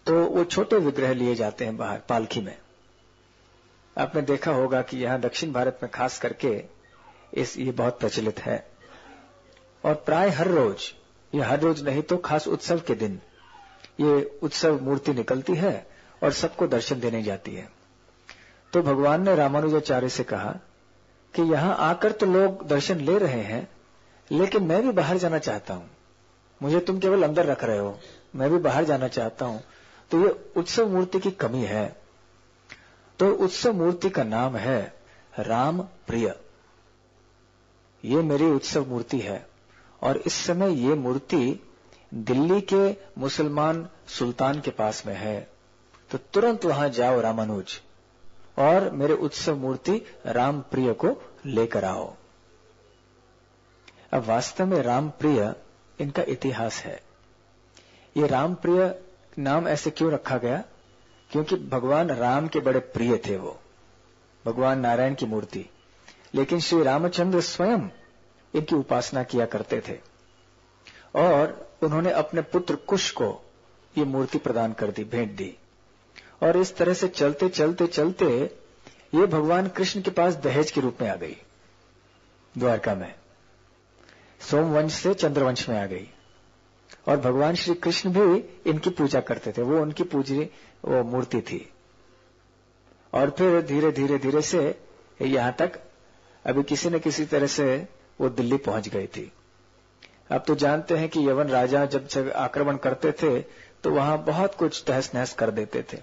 तो वो छोटे विग्रह लिए जाते हैं बाहर पालकी में। आपने देखा होगा कि यहां दक्षिण भारत में खास करके ये बहुत प्रचलित है, और प्राय हर रोज, या हर रोज नहीं तो खास उत्सव के दिन, ये उत्सव मूर्ति निकलती है और सबको दर्शन देने जाती है। तो भगवान ने रामानुजाचार्य से कहा कि यहां आकर तो लोग दर्शन ले रहे हैं, लेकिन मैं भी बाहर जाना चाहता हूं, मुझे तुम केवल अंदर रख रहे हो, मैं भी बाहर जाना चाहता हूं, तो ये उत्सव मूर्ति की कमी है। तो उत्सव मूर्ति का नाम है राम प्रिय, ये मेरी उत्सव मूर्ति है, और इस समय ये मूर्ति दिल्ली के मुसलमान सुल्तान के पास में है, तो तुरंत वहां जाओ रामानुज, और मेरे उत्सव मूर्ति राम प्रिय को लेकर आओ। अब वास्तव में राम प्रिय इनका इतिहास है। ये राम प्रिय नाम ऐसे क्यों रखा गया? क्योंकि भगवान राम के बड़े प्रिय थे वो, भगवान नारायण की मूर्ति, लेकिन श्री रामचंद्र स्वयं इनकी उपासना किया करते थे, और उन्होंने अपने पुत्र कुश को ये मूर्ति प्रदान कर दी, भेंट दी, और इस तरह से चलते चलते चलते ये भगवान कृष्ण के पास दहेज के रूप में आ गई, द्वारका में सोमवंश से चंद्रवंश में आ गई, और भगवान श्री कृष्ण भी इनकी पूजा करते थे, वो उनकी पूजी वो मूर्ति थी। और फिर धीरे धीरे धीरे से यहां तक अभी किसी न किसी तरह से वो दिल्ली पहुंच गई थी। अब तो जानते हैं कि यवन राजा जब आक्रमण करते थे तो वहां बहुत कुछ तहस नहस कर देते थे,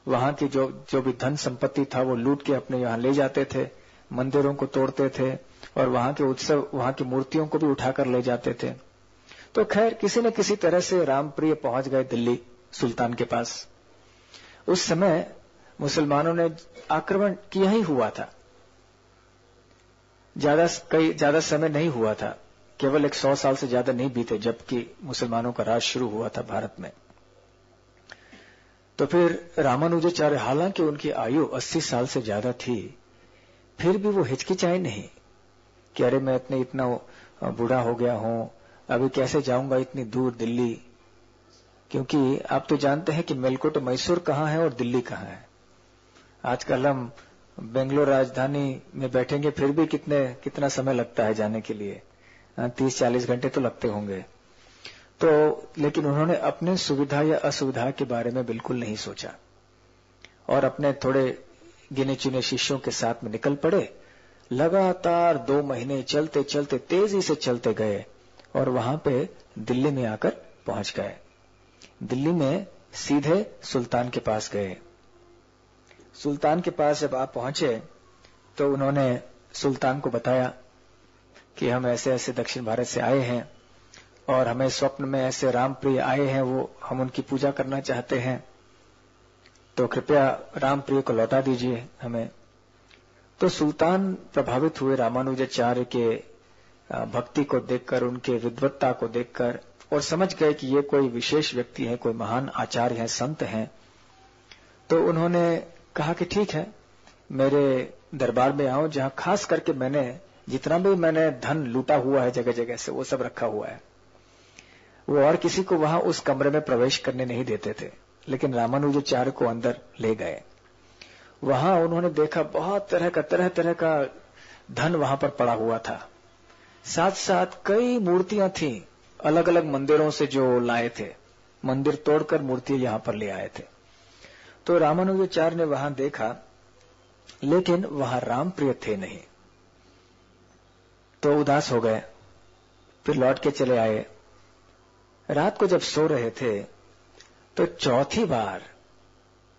वहां की जो भी धन संपत्ति था वो लूट के अपने यहां ले जाते थे, मंदिरों को तोड़ते थे, और वहां के उत्सव, वहां की मूर्तियों को भी उठाकर ले जाते थे। तो खैर किसी न किसी तरह से रामप्रिय पहुंच गए दिल्ली सुल्तान के पास। उस समय मुसलमानों ने आक्रमण किया ही हुआ था, ज्यादा समय नहीं हुआ था, केवल 100 साल से ज्यादा नहीं बीते जबकि मुसलमानों का राज शुरू हुआ था भारत में। तो फिर रामानुजाचार्य, हालांकि उनकी आयु 80 साल से ज्यादा थी, फिर भी वो हिचकिचाए नहीं कि अरे मैं इतना बूढ़ा हो गया हूं, अभी कैसे जाऊंगा इतनी दूर दिल्ली, क्योंकि आप तो जानते हैं कि मेलकोट मैसूर कहां है और दिल्ली कहां है। आजकल हम बेंगलोर राजधानी में बैठेंगे फिर भी कितना समय लगता है जाने के लिए, 30-40 घंटे तो लगते होंगे। तो लेकिन उन्होंने अपने सुविधा या असुविधा के बारे में बिल्कुल नहीं सोचा और अपने थोड़े गिने चुने शिष्यों के साथ में निकल पड़े। लगातार 2 महीने चलते चलते तेजी से चलते गए और वहां पे दिल्ली में आकर पहुंच गए। दिल्ली में सीधे सुल्तान के पास गए। सुल्तान के पास जब आप पहुंचे तो उन्होंने सुल्तान को बताया कि हम ऐसे ऐसे दक्षिण भारत से आए हैं और हमें स्वप्न में ऐसे रामप्रिय आए हैं, वो हम उनकी पूजा करना चाहते हैं, तो कृपया रामप्रिय को लौटा दीजिए हमें। तो सुल्तान प्रभावित हुए रामानुजाचार्य के भक्ति को देखकर, उनके विद्वत्ता को देखकर, और समझ गए कि ये कोई विशेष व्यक्ति है, कोई महान आचार्य है, संत हैं। तो उन्होंने कहा कि ठीक है, मेरे दरबार में आओ, जहां खास करके मैंने जितना भी मैंने धन लूटा हुआ है जगह जगह से, वो सब रखा हुआ है। वो और किसी को वहां उस कमरे में प्रवेश करने नहीं देते थे, लेकिन रामानुजाचार्य को अंदर ले गए। वहां उन्होंने देखा बहुत तरह तरह का धन वहां पर पड़ा हुआ था। साथ साथ कई मूर्तियां थी, अलग अलग मंदिरों से जो लाए थे, मंदिर तोड़कर मूर्तियां यहां पर ले आए थे। तो रामानुजाचार्य ने वहां देखा, लेकिन वहां रामप्रिय थे नहीं। तो उदास हो गए, फिर लौट के चले आए। रात को जब सो रहे थे तो चौथी बार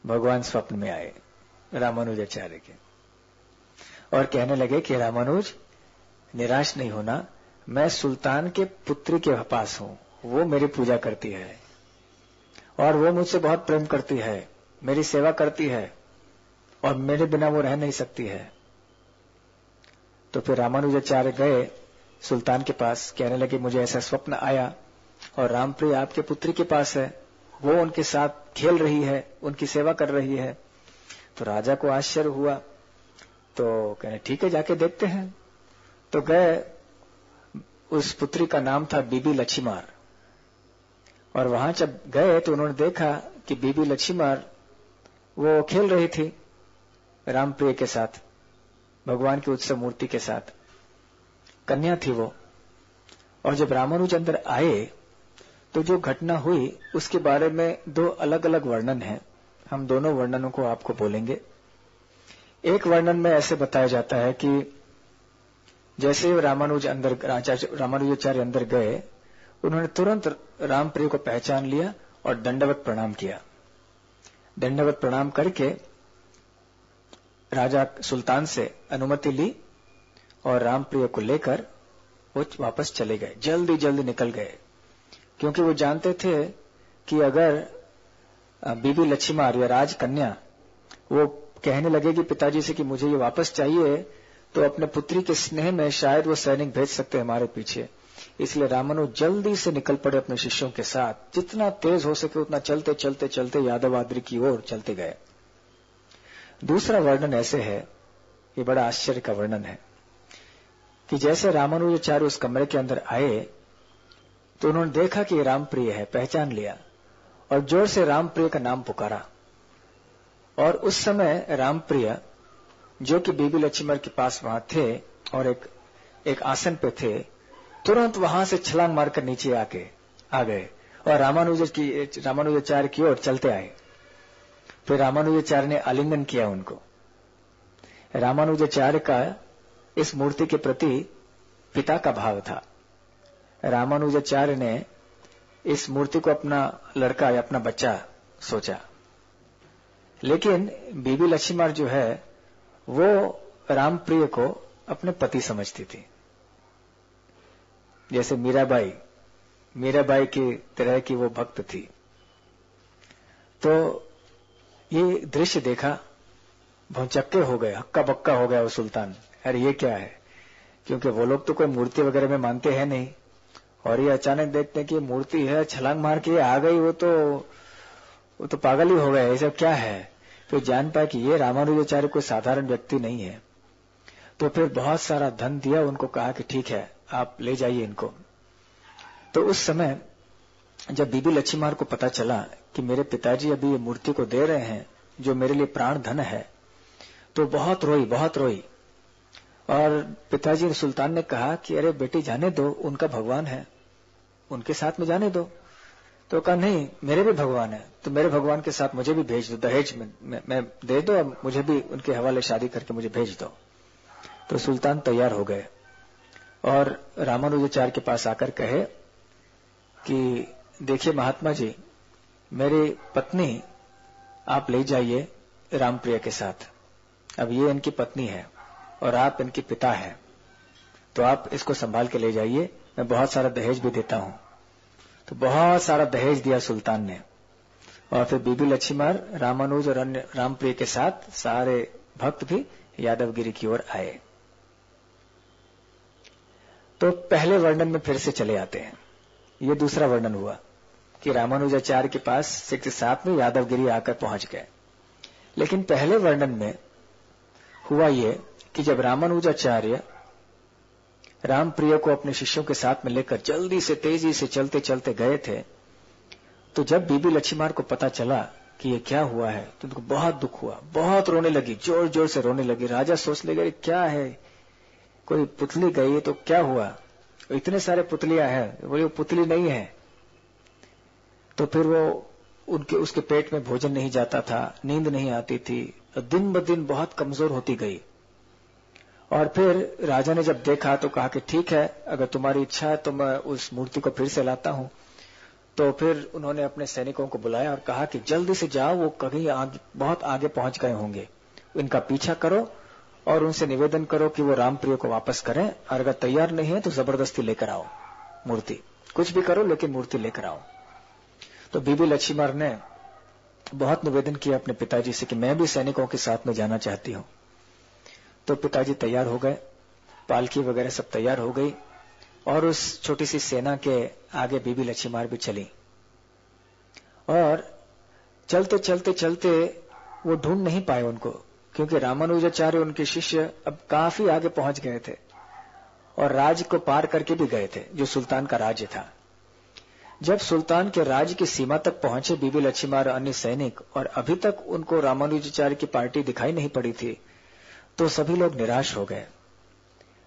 भगवान स्वप्न में आए रामानुजाचार्य के और कहने लगे कि रामानुज, निराश नहीं होना, मैं सुल्तान के पुत्री के पास हूं, वो मेरी पूजा करती है और वो मुझसे बहुत प्रेम करती है, मेरी सेवा करती है और मेरे बिना वो रह नहीं सकती है। तो फिर रामानुजाचार्य गए सुल्तान के पास, कहने लगे मुझे ऐसा स्वप्न आया और रामप्रिय आपके पुत्री के पास है, वो उनके साथ खेल रही है, उनकी सेवा कर रही है। तो राजा को आश्चर्य हुआ, तो कहने ठीक है, जाके देखते हैं। तो गए, उस पुत्री का नाम था बीबी लक्ष्मीमार, और वहां जब गए तो उन्होंने देखा कि बीबी लक्ष्मीमार वो खेल रही थी रामप्रिय के साथ, भगवान की उत्सव मूर्ति के साथ, कन्या थी वो। और जब रामानुज अंदर आए तो जो घटना हुई उसके बारे में 2 अलग अलग वर्णन हैं। हम दोनों वर्णनों को आपको बोलेंगे। एक वर्णन में ऐसे बताया जाता है कि जैसे रामानुजाचार्य अंदर गए, उन्होंने तुरंत रामप्रिय को पहचान लिया और दंडवत प्रणाम किया। दंडवत प्रणाम करके राजा सुल्तान से अनुमति ली और रामप्रिय को लेकर वो वापस चले गए, जल्दी जल्दी निकल गए, क्योंकि वो जानते थे कि अगर बीबी लक्ष्मीमार या राजकन्या वो कहने लगेगी पिताजी से कि मुझे ये वापस चाहिए, तो अपने पुत्री के स्नेह में शायद वो सैनिक भेज सकते हैं हमारे पीछे। इसलिए रामानुज जल्दी से निकल पड़े अपने शिष्यों के साथ, जितना तेज हो सके उतना चलते चलते चलते यादवाद्री की ओर चलते गए। दूसरा वर्णन ऐसे है, ये बड़ा आश्चर्य का वर्णन है, कि जैसे रामानुजाचार्य उस कमरे के अंदर आए तो उन्होंने देखा कि रामप्रिय है, पहचान लिया और जोर से रामप्रिय का नाम पुकारा। और उस समय रामप्रिय जो कि बीबी लक्ष्मीमार के पास वहां थे और एक आसन पे थे, तुरंत वहां से छलांग मारकर नीचे आ गए और रामानुजाचार्य की ओर चलते आए। फिर रामानुजाचार्य ने आलिंगन किया उनको। रामानुजाचार्य का इस मूर्ति के प्रति पिता का भाव था। रामानुजाचार्य ने इस मूर्ति को अपना लड़का या अपना बच्चा सोचा, लेकिन बीबी लक्ष्मीमार जो है वो रामप्रिय को अपने पति समझती थी। जैसे मीराबाई की तरह की वो भक्त थी। तो ये दृश्य देखा, भौचक्के हो गए, हक्का बक्का हो गया वो सुल्तान, अरे ये क्या है, क्योंकि वो लोग तो कोई मूर्ति वगैरह में मानते हैं नहीं, और ये अचानक देखते हैं कि मूर्ति है, छलांग मार के आ गई, वो तो पागल ही हो गए, ये सब क्या है। तो जान पाए कि ये रामानुजाचार्य कोई साधारण व्यक्ति नहीं है। तो फिर बहुत सारा धन दिया, उनको कहा कि ठीक है आप ले जाइए इनको। तो उस समय जब बीबी लक्ष्मीमार को पता चला कि मेरे पिताजी अभी ये मूर्ति को दे रहे हैं जो मेरे लिए प्राण धन है, तो बहुत रोई। और पिताजी सुल्तान ने कहा कि अरे बेटी जाने दो, उनका भगवान है, उनके साथ में जाने दो। तो कहा नहीं, मेरे भी भगवान है, तो मेरे भगवान के साथ मुझे भी भेज दो, दहेज में दे दो, अब मुझे भी उनके हवाले शादी करके मुझे भेज दो। तो सुल्तान तैयार हो गए और रामानुजाचार्य के पास आकर कहे कि देखिए महात्मा जी, मेरी पत्नी आप ले जाइए रामप्रिय के साथ। अब ये इनकी पत्नी है और आप इनके पिता हैं, तो आप इसको संभाल के ले जाइए, मैं बहुत सारा दहेज भी देता हूं। तो बहुत सारा दहेज दिया सुल्तान ने। और फिर बीबी लक्ष्मीमार, रामानुज और अन्य रामप्रिय के साथ सारे भक्त भी यादवगिरी की ओर आए। तो पहले वर्णन में फिर से चले आते हैं। ये दूसरा वर्णन हुआ कि रामानुजाचार्य के पास 67 में यादवगिरी आकर पहुंच गए। लेकिन पहले वर्णन में हुआ ये कि जब रामानुजाचार्य रामप्रिय को अपने शिष्यों के साथ में लेकर जल्दी से तेजी से चलते चलते गए थे, तो जब बीबी लक्ष्मीमार को पता चला कि ये क्या हुआ है तो उनको बहुत दुख हुआ, बहुत रोने लगी, जोर जोर से रोने लगी। राजा सोच लगे क्या है, कोई पुतली गई तो क्या हुआ, इतने सारे पुतलियां हैं, वो पुतली नहीं है। तो फिर वो उसके पेट में भोजन नहीं जाता था, नींद नहीं आती थी, दिन ब दिन बहुत कमजोर होती गई। और फिर राजा ने जब देखा तो कहा कि ठीक है, अगर तुम्हारी इच्छा है तो मैं उस मूर्ति को फिर से लाता हूं। तो फिर उन्होंने अपने सैनिकों को बुलाया और कहा कि जल्दी से जाओ, वो कहीं बहुत आगे पहुंच गए होंगे, इनका पीछा करो और उनसे निवेदन करो कि वो रामप्रिय को वापस करें, और अगर तैयार नहीं है तो जबरदस्ती लेकर आओ मूर्ति, कुछ भी करो लेकिन मूर्ति लेकर आओ। तो बीबी लक्ष्मीमार ने बहुत निवेदन किया अपने पिताजी से कि मैं भी सैनिकों के साथ में जाना चाहती हूं। तो पिताजी तैयार हो गए, पालकी वगैरह सब तैयार हो गई और उस छोटी सी सेना के आगे बीबी लक्ष्मीमार भी चली। और चलते चलते चलते वो ढूंढ नहीं पाए उनको, क्योंकि रामानुजाचार्य उनके शिष्य अब काफी आगे पहुंच गए थे और राज्य को पार करके भी गए थे, जो सुल्तान का राज्य था। जब सुल्तान के राज्य की सीमा तक पहुंचे बीबी लक्ष्मीमार और अन्य सैनिक, और अभी तक उनको रामानुजाचार्य की पार्टी दिखाई नहीं पड़ी थी, तो सभी लोग निराश हो गए।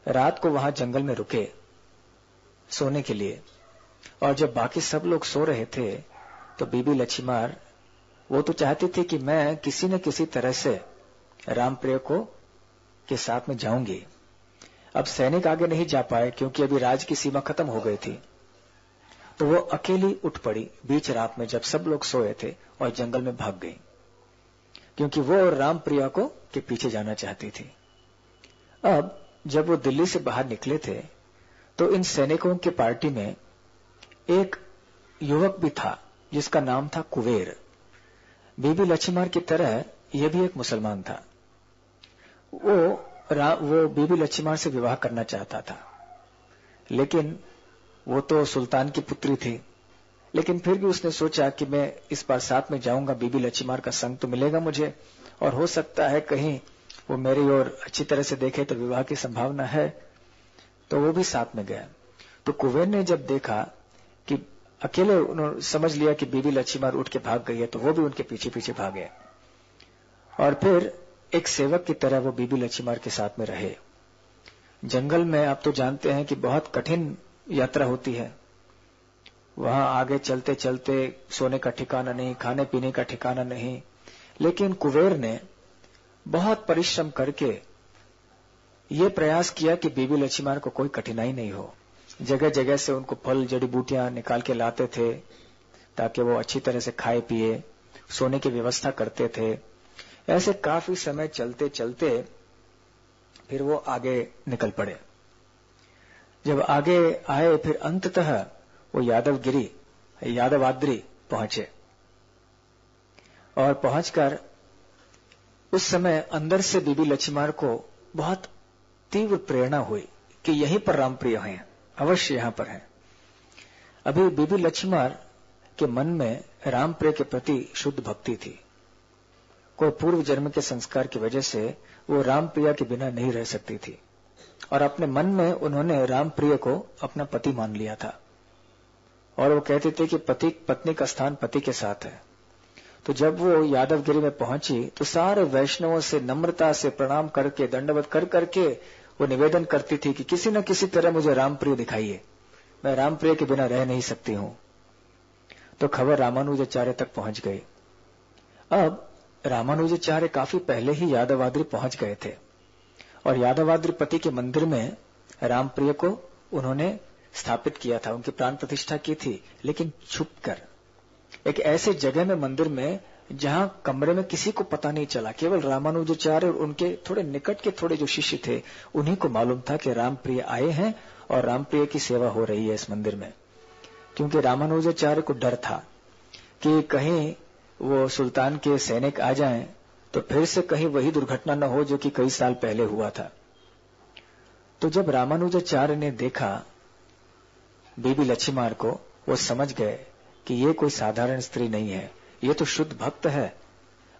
रात को वहां जंगल में रुके सोने के लिए, और जब बाकी सब लोग सो रहे थे तो बीबी लक्ष्मीमार वो तो चाहती थी कि मैं किसी न किसी तरह से रामप्रिय को के साथ में जाऊंगी। अब सैनिक आगे नहीं जा पाए क्योंकि अभी राज की सीमा खत्म हो गई थी। तो वो अकेली उठ पड़ी बीच रात में जब सब लोग सोए थे और जंगल में भाग गई, क्योंकि वो रामप्रिया को के पीछे जाना चाहती थी। अब जब वो दिल्ली से बाहर निकले थे तो इन सैनिकों की पार्टी में एक युवक भी था जिसका नाम था कुबेर। बीबी लक्ष्मीमार की तरह यह भी एक मुसलमान था। वो बीबी लक्ष्मीमार से विवाह करना चाहता था, लेकिन वो तो सुल्तान की पुत्री थी। लेकिन फिर भी उसने सोचा कि मैं इस बार साथ में जाऊंगा, बीबी लक्ष्मीमार का संग तो मिलेगा मुझे, और हो सकता है कहीं वो मेरी ओर अच्छी तरह से देखे तो विवाह की संभावना है। तो वो भी साथ में गया। तो कुबेर ने जब देखा कि अकेले, उन्होंने समझ लिया कि बीबी लक्ष्मीमार उठ के भाग गई है, तो वो भी उनके पीछे पीछे भागे और फिर एक सेवक की तरह वो बीबी लक्ष्मीमार के साथ में रहे। जंगल में आप तो जानते हैं कि बहुत कठिन यात्रा होती है, वहां आगे चलते चलते सोने का ठिकाना नहीं, खाने पीने का ठिकाना नहीं। लेकिन कुबेर ने बहुत परिश्रम करके ये प्रयास किया कि बीबी लक्ष्मीमार को कोई कठिनाई नहीं हो। जगह जगह से उनको फल जड़ी बूटियां निकाल के लाते थे ताकि वो अच्छी तरह से खाए पिए, सोने की व्यवस्था करते थे। ऐसे काफी समय चलते चलते फिर वो आगे निकल पड़े। जब आगे आए फिर अंततः वो यादवाद्री पहुंचे, और पहुंचकर उस समय अंदर से बीबी लक्ष्मीमार को बहुत तीव्र प्रेरणा हुई कि यहीं पर रामप्रिय हैं, अवश्य यहां पर हैं। अभी बीबी लक्ष्मीमार के मन में रामप्रिय के प्रति शुद्ध भक्ति थी। कोई पूर्व जन्म के संस्कार की वजह से वो रामप्रिया के बिना नहीं रह सकती थी, और अपने मन में उन्होंने रामप्रिय को अपना पति मान लिया था। और वो कहते थे कि पत्नी का स्थान पति के साथ है। तो जब वो यादवगिरी में पहुंची तो सारे वैष्णवों से नम्रता से प्रणाम करके, दंडवत कर करके वो निवेदन करती थी कि किसी न किसी तरह मुझे रामप्रिय दिखाइए, मैं रामप्रिय के बिना रह नहीं सकती हूं। तो खबर रामानुजाचार्य तक पहुंच गई। अब रामानुजाचार्य काफी पहले ही यादवाद्री पहुंच गए थे और यादवाद्रीपति के मंदिर में रामप्रिय को उन्होंने स्थापित किया था, उनकी प्राण प्रतिष्ठा की थी, लेकिन छुपकर एक ऐसे जगह में, मंदिर में, जहां कमरे में किसी को पता नहीं चला। केवल रामानुजाचार्य और उनके थोड़े निकट के थोड़े जो शिष्य थे उन्हीं को मालूम था कि रामप्रिय आए हैं और रामप्रिय की सेवा हो रही है इस मंदिर में। क्योंकि रामानुजाचार्य को डर था कि कहीं वो सुल्तान के सैनिक आ जाएं तो फिर से कहीं वही दुर्घटना न हो जो कि कई साल पहले हुआ था। तो जब रामानुजाचार्य ने देखा बीबी लच्छिमार को, वो समझ गए कि ये कोई साधारण स्त्री नहीं है, ये तो शुद्ध भक्त है।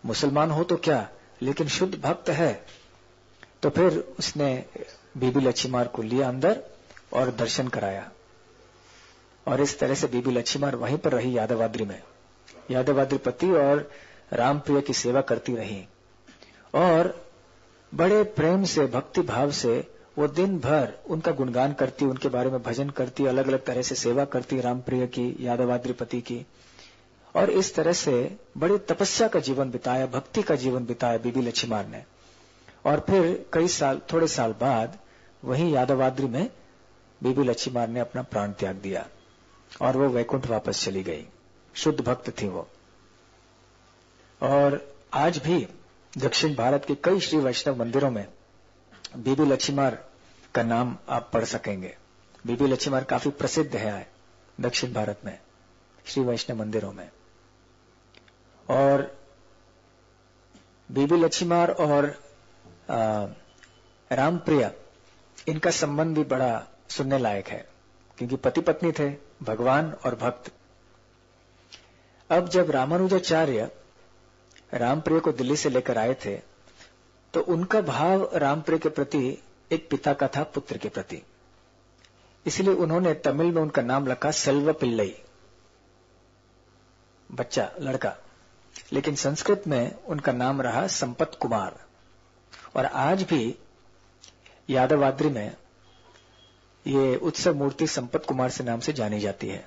मुसलमान हो तो क्या, लेकिन शुद्ध भक्त है। तो फिर उसने बीबी लच्छिमार को लिया अंदर और दर्शन कराया और इस तरह से बीबी लच्छिमार वहीं पर रही यादवाद्री में। यादवाद्रीपति और रामप्रिय की सेवा करती रही और बड़े प्रेम से, भक्ति भाव से वो दिन भर उनका गुणगान करती, उनके बारे में भजन करती, अलग अलग तरह से सेवा करती रामप्रिय की, यादवाद्रीपति की। और इस तरह से बड़ी तपस्या का जीवन बिताया, भक्ति का जीवन बिताया बीबी लच्छिमार ने। और फिर थोड़े साल बाद वहीं यादवाद्री में बीबी लच्छिमार ने अपना प्राण त्याग दिया और वो वैकुंठ वापस चली गई। शुद्ध भक्त थी वो। और आज भी दक्षिण भारत के कई श्री वैष्णव मंदिरों में बीबी लच्छिमार का नाम आप पढ़ सकेंगे। बीबी लच्छिमार काफी प्रसिद्ध है दक्षिण भारत में श्री वैष्णव मंदिरों में। और बीबी लच्छिमार और रामप्रिय, इनका संबंध भी बड़ा सुनने लायक है क्योंकि पति पत्नी थे, भगवान और भक्त। अब जब रामानुजाचार्य रामप्रिय को दिल्ली से लेकर आए थे तो उनका भाव रामप्रिय के प्रति एक पिता का था पुत्र के प्रति। इसलिए उन्होंने तमिल में उनका नाम रखा सेल्व पिल्लई, बच्चा, लड़का। लेकिन संस्कृत में उनका नाम रहा संपत कुमार। और आज भी यादवाद्री में ये उत्सव मूर्ति संपत कुमार से नाम से जानी जाती है।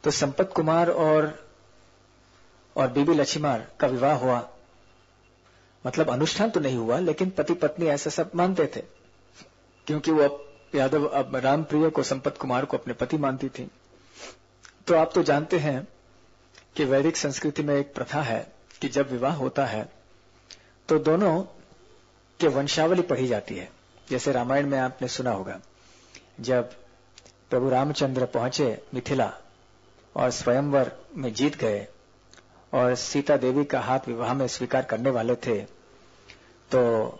तो संपत कुमार और बीबी लच्छिमार का विवाह हुआ, मतलब अनुष्ठान तो नहीं हुआ, लेकिन पति पत्नी ऐसा सब मानते थे क्योंकि वो रामप्रिय को, संपत कुमार को अपने पति मानती थी। तो आप तो जानते हैं कि वैदिक संस्कृति में एक प्रथा है कि जब विवाह होता है तो दोनों के वंशावली पढ़ी जाती है। जैसे रामायण में आपने सुना होगा, जब प्रभु रामचंद्र पहुंचे मिथिला और स्वयंवर में जीत गए और सीता देवी का हाथ विवाह में स्वीकार करने वाले थे, तो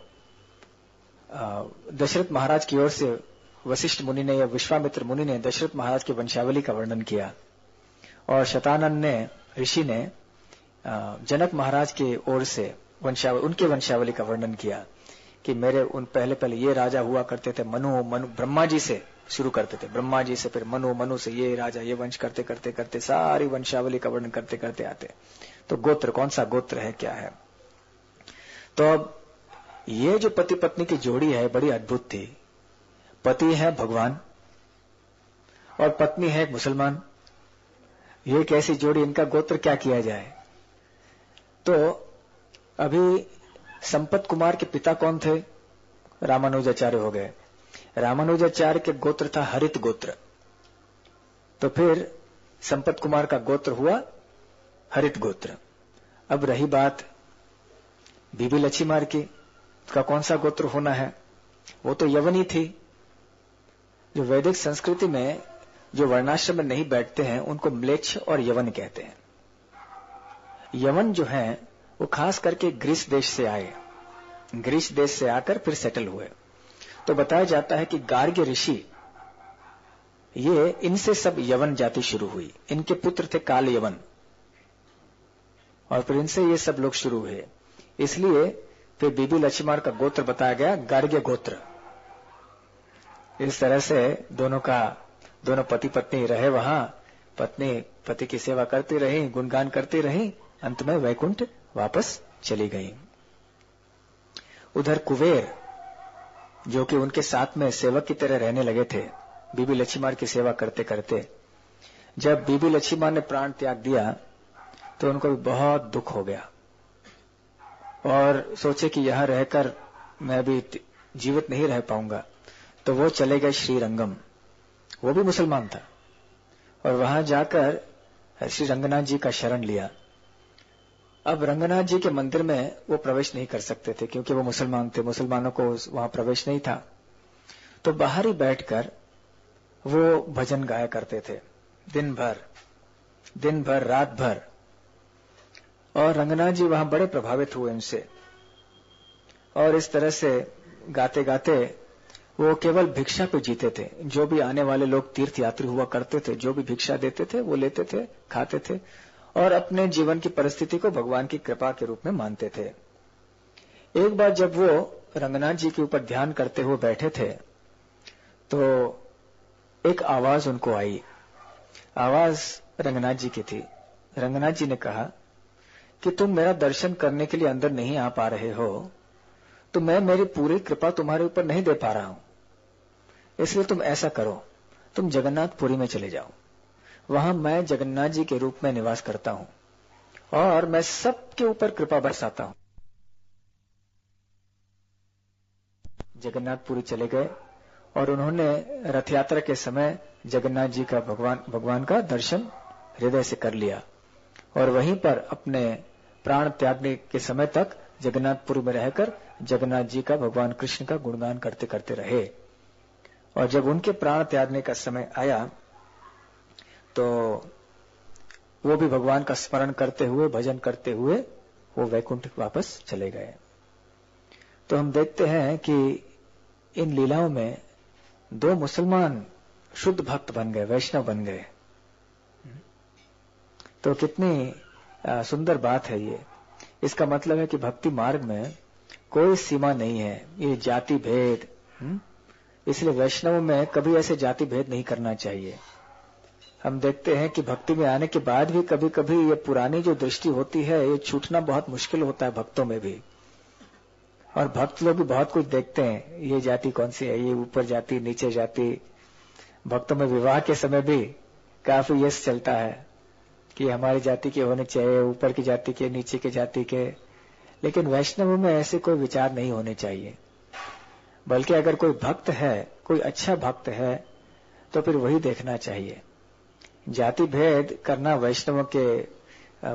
दशरथ महाराज की ओर से वशिष्ठ मुनि ने या विश्वामित्र मुनि ने दशरथ महाराज की वंशावली का वर्णन किया और शतानंद ने, ऋषि ने, जनक महाराज की ओर से उनके वंशावली का वर्णन किया कि मेरे पहले ये राजा हुआ करते थे। मनु ब्रह्मा जी से शुरू करते थे, ब्रह्मा जी से फिर मनु से ये राजा, ये वंश करते करते करते सारी वंशावली का वर्णन करते करते आते। तो गोत्र, कौन सा गोत्र है, क्या है। तो अब ये जो पति पत्नी की जोड़ी है बड़ी अद्भुत थी। पति है भगवान और पत्नी है एक मुसलमान। ये कैसी जोड़ी, इनका गोत्र क्या किया जाए। तो अभी संपत कुमार के पिता कौन थे, रामानुजाचार्य हो गए। रामानुजाचार्य के गोत्र था हरित गोत्र, तो फिर संपत कुमार का गोत्र हुआ हरित गोत्र। अब रही बात बीबी लच्छिमार की, का कौन सा गोत्र होना है। वो तो यवनी थी। जो वैदिक संस्कृति में जो वर्णाश्रम में नहीं बैठते हैं उनको म्लेच्छ और यवन कहते हैं। यवन जो है वो खास करके ग्रीस देश से आए, ग्रीस देश से आकर फिर सेटल हुए। तो बताया जाता है कि गार्ग्य ऋषि, ये इनसे सब यवन जाति शुरू हुई। इनके पुत्र थे काल यवन और फिर इनसे ये सब लोग शुरू हुए। इसलिए फिर बीबी लच्छिमार का गोत्र बताया गया गार्ग्य गोत्र। इस तरह से दोनों पति पत्नी रहे वहां। पत्नी पति की सेवा करती रही, गुणगान करती रही, अंत में वैकुंठ वापस चली गई। उधर कुबेर, जो कि उनके साथ में सेवक की तरह रहने लगे थे, बीबी लक्ष्मीमार की सेवा करते करते जब बीबी लक्ष्मीमार ने प्राण त्याग दिया तो उनको भी बहुत दुख हो गया और सोचे कि यहां रहकर मैं भी जीवित नहीं रह पाऊंगा, तो वो चले गए श्रीरंगम। वो भी मुसलमान था और वहां जाकर श्री रंगनाथ जी का शरण लिया। अब रंगनाथ जी के मंदिर में वो प्रवेश नहीं कर सकते थे क्योंकि वो मुसलमान थे, मुसलमानों को वहां प्रवेश नहीं था। तो बाहर ही बैठकर वो भजन गाया करते थे दिन भर रात भर। और रंगनाथ जी वहां बड़े प्रभावित हुए उनसे और इस तरह से गाते गाते वो केवल भिक्षा पे जीते थे। जो भी आने वाले लोग तीर्थ यात्री हुआ करते थे, जो भी भिक्षा देते थे वो लेते थे, खाते थे और अपने जीवन की परिस्थिति को भगवान की कृपा के रूप में मानते थे। एक बार जब वो रंगनाथ जी के ऊपर ध्यान करते हुए बैठे थे तो एक आवाज उनको आई। आवाज रंगनाथ जी की थी। रंगनाथ जी ने कहा कि तुम मेरा दर्शन करने के लिए अंदर नहीं आ पा रहे हो तो मैं मेरी पूरी कृपा तुम्हारे ऊपर नहीं दे पा रहा हूं, इसलिए तुम ऐसा करो, तुम जगन्नाथपुरी में चले जाओ। वहां मैं जगन्नाथ जी के रूप में निवास करता हूं और मैं सबके ऊपर कृपा बरसाता हूं। जगन्नाथपुरी चले गए और उन्होंने रथ यात्रा के समय जगन्नाथ जी का भगवान का दर्शन हृदय से कर लिया और वहीं पर अपने प्राण त्यागने के समय तक जगन्नाथपुरी में रहकर जगन्नाथ जी का, भगवान कृष्ण का गुणगान करते करते रहे। और जब उनके प्राण त्यागने का समय आया तो वो भी भगवान का स्मरण करते हुए, भजन करते हुए वो वैकुंठ वापस चले गए। तो हम देखते हैं कि इन लीलाओं में दो मुसलमान शुद्ध भक्त बन गए, वैष्णव बन गए। तो कितनी सुंदर बात है ये। इसका मतलब है कि भक्ति मार्ग में कोई सीमा नहीं है, ये जाति भेद। इसलिए वैष्णव में कभी ऐसे जाति भेद नहीं करना चाहिए। हम देखते हैं कि भक्ति में आने के बाद भी कभी कभी ये पुरानी जो दृष्टि होती है ये छूटना बहुत मुश्किल होता है भक्तों में भी। और भक्त लोग भी बहुत कुछ देखते हैं, ये जाति कौन सी है, ये ऊपर जाति नीचे जाति। भक्तों में विवाह के समय भी काफी यश चलता है कि हमारी जाति के होने चाहिए, ऊपर की जाति के, नीचे की जाति के। लेकिन वैष्णव में ऐसे कोई विचार नहीं होने चाहिए, बल्कि अगर कोई भक्त है, कोई अच्छा भक्त है तो फिर वही देखना चाहिए। जाति भेद करना वैष्णव के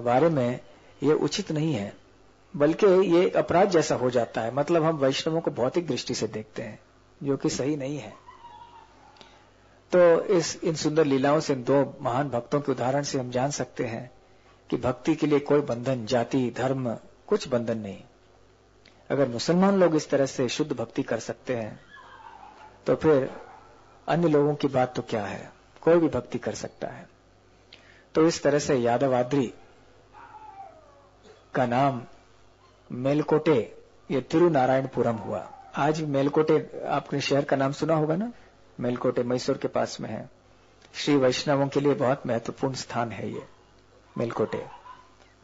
बारे में ये उचित नहीं है, बल्कि ये अपराध जैसा हो जाता है। मतलब हम वैष्णवों को भौतिक दृष्टि से देखते हैं, जो कि सही नहीं है। तो इन सुंदर लीलाओं से, दो महान भक्तों के उदाहरण से हम जान सकते हैं कि भक्ति के लिए कोई बंधन, जाति, धर्म, कुछ बंधन नहीं। अगर मुसलमान लोग इस तरह से शुद्ध भक्ति कर सकते हैं तो फिर अन्य लोगों की बात तो क्या है, कोई भी भक्ति कर सकता है। तो इस तरह से यादवाद्री का नाम मेलकोटे, ये तिरुनारायणपुरम हुआ। आज मेलकोटे, आपने शहर का नाम सुना होगा ना, मेलकोटे मैसूर के पास में है। श्री वैष्णवों के लिए बहुत महत्वपूर्ण स्थान है ये मेलकोटे।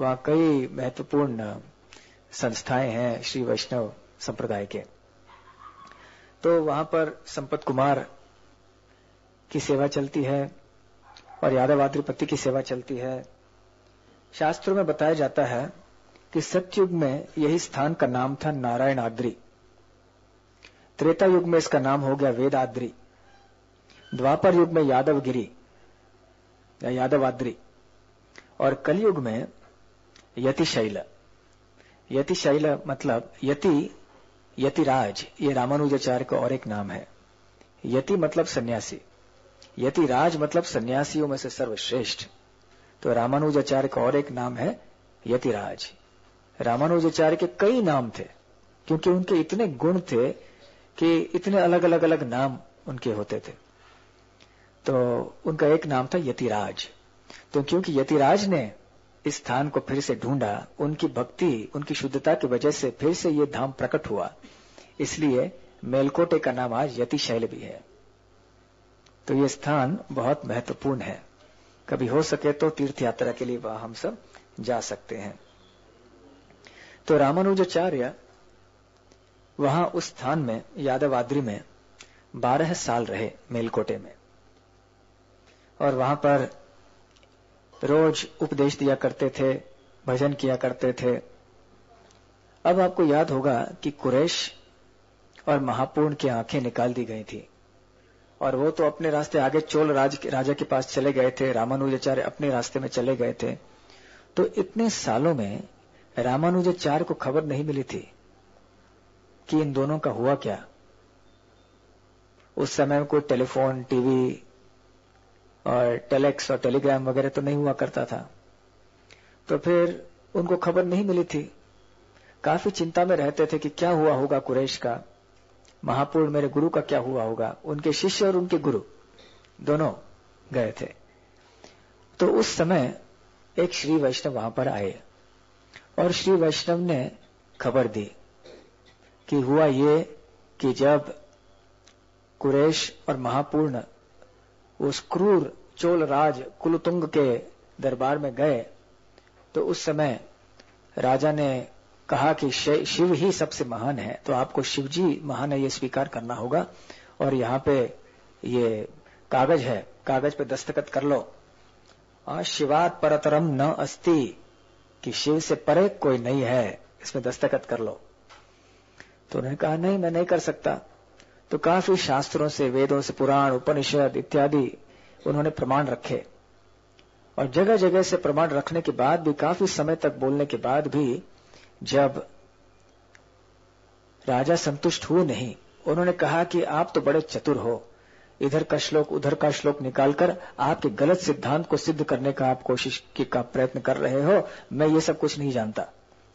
वहां कई महत्वपूर्ण संस्थाएं हैं श्री वैष्णव संप्रदाय के। तो वहां पर संपत कुमार की सेवा चलती है और यादवाद्रिपति की सेवा चलती है। शास्त्रों में बताया जाता है कि सतयुग में यही स्थान का नाम था नारायणाद्रि। त्रेता युग में इसका नाम हो गया वेदाद्रि। द्वापर युग में यादवगिरी या यादवाद्रि और कलयुग में यतिशैल। यतिशैल मतलब यतिराज, ये रामानुजाचार्य का और एक नाम है। यति मतलब सन्यासी, यतिराज मतलब सन्यासियों में से सर्वश्रेष्ठ। तो रामानुजाचार्य का और एक नाम है यतिराज। रामानुजाचार्य के कई नाम थे क्योंकि उनके इतने गुण थे कि इतने अलग अलग नाम उनके होते थे। तो उनका एक नाम था यतिराज। तो क्योंकि यतिराज ने इस स्थान को फिर से ढूंढा, उनकी भक्ति, उनकी शुद्धता की वजह से फिर से ये धाम प्रकट हुआ, इसलिए मेलकोटे का नाम आज यतिशैल भी है। तो ये स्थान बहुत महत्वपूर्ण है। कभी हो सके तो तीर्थ यात्रा के लिए वहां हम सब जा सकते हैं। तो रामानुजाचार्य वहां उस स्थान में, यादवाद्रि में 12 साल रहे मेलकोटे में। और वहां पर रोज उपदेश दिया करते थे, भजन किया करते थे। अब आपको याद होगा कि कुरैश और महापूर्ण की आंखें निकाल दी गई थी और वो तो अपने रास्ते आगे चोल राजा के पास चले गए थे, रामानुजाचार्य अपने रास्ते में चले गए थे। तो इतने सालों में रामानुजाचार्य को खबर नहीं मिली थी कि इन दोनों का हुआ क्या। उस समय में कोई टेलीफोन, टीवी और टेलेक्स और टेलीग्राम वगैरह तो नहीं हुआ करता था, तो फिर उनको खबर नहीं मिली थी। काफी चिंता में रहते थे कि क्या हुआ होगा कुरैश का, महापूर्ण मेरे गुरु का क्या हुआ होगा। उनके शिष्य और उनके गुरु दोनों गए थे। तो उस समय एक श्री वैष्णव वहां पर आए और श्री वैष्णव ने खबर दी कि हुआ ये कि जब कुरैश और महापूर्ण उस क्रूर चोल राज कुलतुंग के दरबार में गए तो उस समय राजा ने कहा कि शिव ही सबसे महान है, तो आपको शिव जी महान है ये स्वीकार करना होगा। और यहाँ पे ये कागज है, कागज पे दस्तखत कर लो, शिवात परतरम न अस्ति, कि शिव से परे कोई नहीं है, इसमें दस्तखत कर लो। तो उन्होंने कहा नहीं, मैं नहीं कर सकता। तो काफी शास्त्रों से, वेदों से, पुराण, उपनिषद इत्यादि उन्होंने प्रमाण रखे और जगह जगह से प्रमाण रखने के बाद भी, काफी समय तक बोलने के बाद भी जब राजा संतुष्ट हुए नहीं, उन्होंने कहा कि आप तो बड़े चतुर हो, इधर का श्लोक उधर का श्लोक निकालकर आपके गलत सिद्धांत को सिद्ध करने का आप कोशिश का प्रयत्न कर रहे हो। मैं ये सब कुछ नहीं जानता,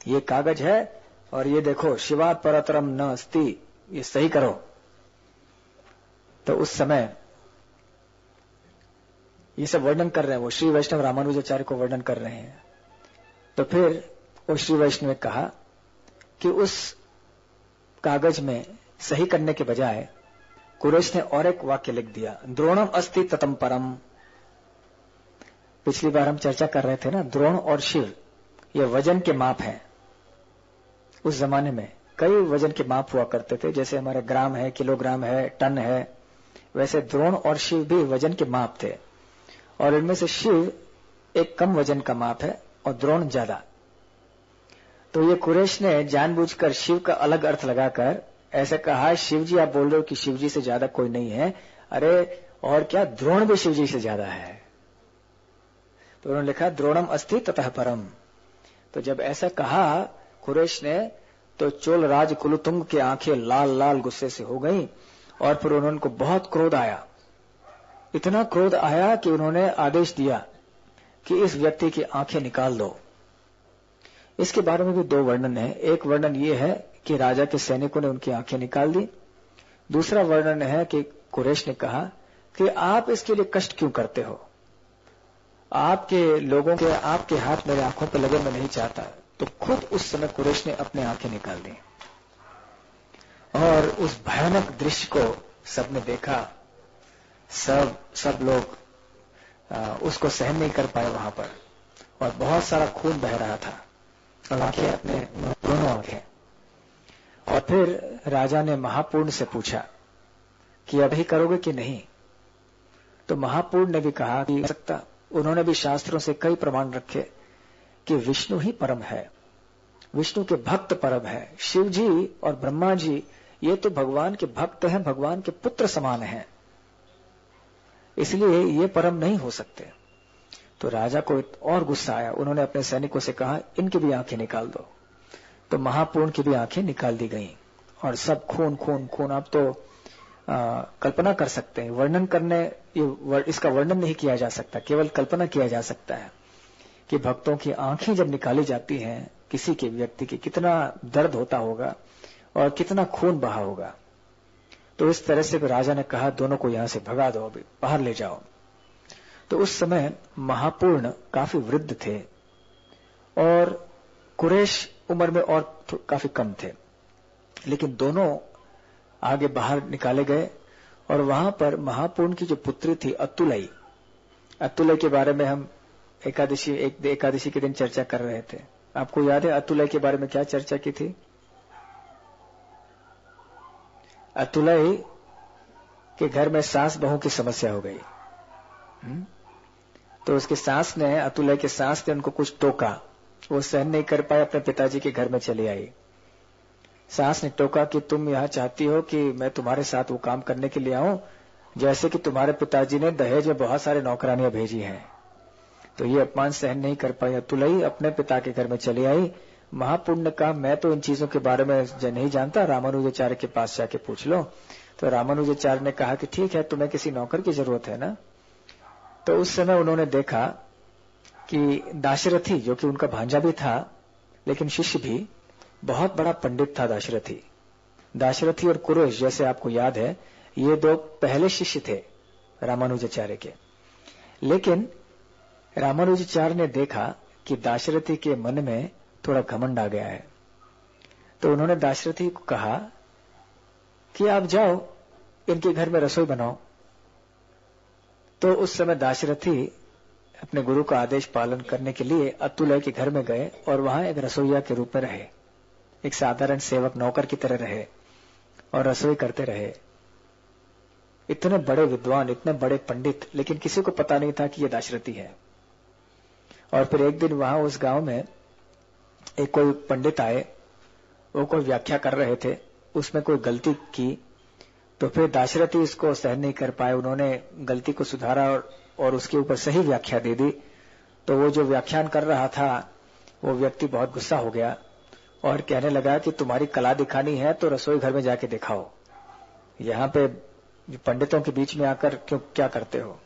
ये कागज है और ये देखो शिवात परतरम न अस्ति, ये सही करो। तो उस समय ये सब वर्णन कर रहे हैं, वो श्री वैष्णव रामानुजाचार्य को वर्णन कर रहे हैं। तो फिर वो श्री वैष्णव ने कहा कि उस कागज में सही करने के बजाय कुरैश ने और एक वाक्य लिख दिया, द्रोणम अस्ति ततम परम। पिछली बार हम चर्चा कर रहे थे ना, द्रोण और शिव ये वजन के माप हैं। उस जमाने में कई वजन के माप हुआ करते थे, जैसे हमारे ग्राम है, किलोग्राम है, टन है, वैसे द्रोण और शिव भी वजन के माप थे। और इनमें से शिव एक कम वजन का माप है और द्रोण ज्यादा। तो ये कुरैश ने जानबूझकर शिव का अलग अर्थ लगाकर ऐसा कहा, शिव जी आप बोल रहे हो कि शिव जी से ज्यादा कोई नहीं है, अरे और क्या, द्रोण भी शिव जी से ज्यादा है। तो उन्होंने लिखा द्रोणम अस्ति ततः परम। तो जब ऐसा कहा कुरैश ने तो चोल राज कुलतुंग की आंखें लाल लाल गुस्से से हो गईं और फिर उनको बहुत क्रोध आया। इतना क्रोध आया कि उन्होंने आदेश दिया कि इस व्यक्ति की आंखें निकाल दो। इसके बारे में भी दो वर्णन है। एक वर्णन ये है कि राजा के सैनिकों ने उनकी आंखें निकाल दी। दूसरा वर्णन है कि कुरैश ने कहा कि आप इसके लिए कष्ट क्यों करते हो, आपके लोगों के आपके हाथ मेरे आंखों पर लगे, मैं नहीं चाहता। तो खुद उस समय कुरैश ने अपने आंखें निकाल दी और उस भयानक दृश्य को सबने देखा। सब लोग उसको सहन नहीं कर पाए वहां पर, और बहुत सारा खून बह रहा था और आंखें अपने दोनों आंखें। और फिर राजा ने महापूर्ण से पूछा कि अभी करोगे कि नहीं। तो महापूर्ण ने भी कहा कि सकता। उन्होंने भी शास्त्रों से कई प्रमाण रखे कि विष्णु ही परम है, विष्णु के भक्त परम है। शिव जी और ब्रह्मा जी ये तो भगवान के भक्त हैं, भगवान के पुत्र समान हैं, इसलिए ये परम नहीं हो सकते। तो राजा को और गुस्सा आया। उन्होंने अपने सैनिकों से कहा इनकी भी आंखें निकाल दो। तो महापूर्ण की भी आंखें निकाल दी गईं और सब खून खून खून। आप तो कल्पना कर सकते हैं, वर्णन करने इसका वर्णन नहीं किया जा सकता, केवल कल्पना किया जा सकता है कि भक्तों की आंखें जब निकाली जाती हैं किसी के व्यक्ति की, कितना दर्द होता होगा और कितना खून बहा होगा। तो इस तरह से राजा ने कहा दोनों को यहां से भगा दो, अभी बाहर ले जाओ। तो उस समय महापूर्ण काफी वृद्ध थे और कुरैश उम्र में और काफी कम थे, लेकिन दोनों आगे बाहर निकाले गए। और वहां पर महापूर्ण की जो पुत्री थी अतुलई, अतुलई के बारे में हम एकादशी के दिन चर्चा कर रहे थे। आपको याद है अतुलई के बारे में क्या चर्चा की थी? अतुलई के घर में सास बहू की समस्या हो गई। तो उसके सास ने, अतुलय के सास ने उनको कुछ टोका, वो सहन नहीं कर पाए, अपने पिताजी के घर में चली आई। सास ने टोका कि तुम यह चाहती हो कि मैं तुम्हारे साथ वो काम करने के लिए आऊं जैसे कि तुम्हारे पिताजी ने दहेज में बहुत सारे नौकरानियां भेजी हैं। तो ये अपमान सहन नहीं कर पाई, अतुलई अपने पिता के घर में चली आई। महापुण्य का मैं तो इन चीजों के बारे में नहीं जानता, रामानुजाचार्य के पास जाके पूछ लो। तो रामानुजाचार्य ने कहा कि ठीक है, तुम्हें किसी नौकर की जरूरत है ना। तो उस समय उन्होंने देखा कि दाशरथी, जो कि उनका भांजा भी था लेकिन शिष्य भी, बहुत बड़ा पंडित था दाशरथी। दाशरथी और कुरेश, जैसे आपको याद है, ये दो पहले शिष्य थे रामानुजाचार्य के। लेकिन रामानुजाचार्य ने देखा कि दाशरथी के मन में थोड़ा घमंड आ गया है। तो उन्होंने दाशरथी को कहा कि आप जाओ, इनके घर में रसोई बनाओ। तो उस समय दाशरथी अपने गुरु का आदेश पालन करने के लिए अतुलय के घर में गए और वहां एक रसोइया के रूप में रहे, एक साधारण सेवक नौकर की तरह रहे और रसोई करते रहे। इतने बड़े विद्वान, इतने बड़े पंडित, लेकिन किसी को पता नहीं था कि ये दाशरथी है। और फिर एक दिन वहां उस गांव में एक कोई पंडित आए, वो कोई व्याख्या कर रहे थे, उसमें कोई गलती की। तो फिर दाशरथी इसको सहन नहीं कर पाए, उन्होंने गलती को सुधारा और उसके ऊपर सही व्याख्या दे दी। तो वो जो व्याख्यान कर रहा था वो व्यक्ति बहुत गुस्सा हो गया और कहने लगा कि तुम्हारी कला दिखानी है तो रसोई घर में जाके दिखाओ, यहाँ पे पंडितों के बीच में आकर क्यों क्या करते हो।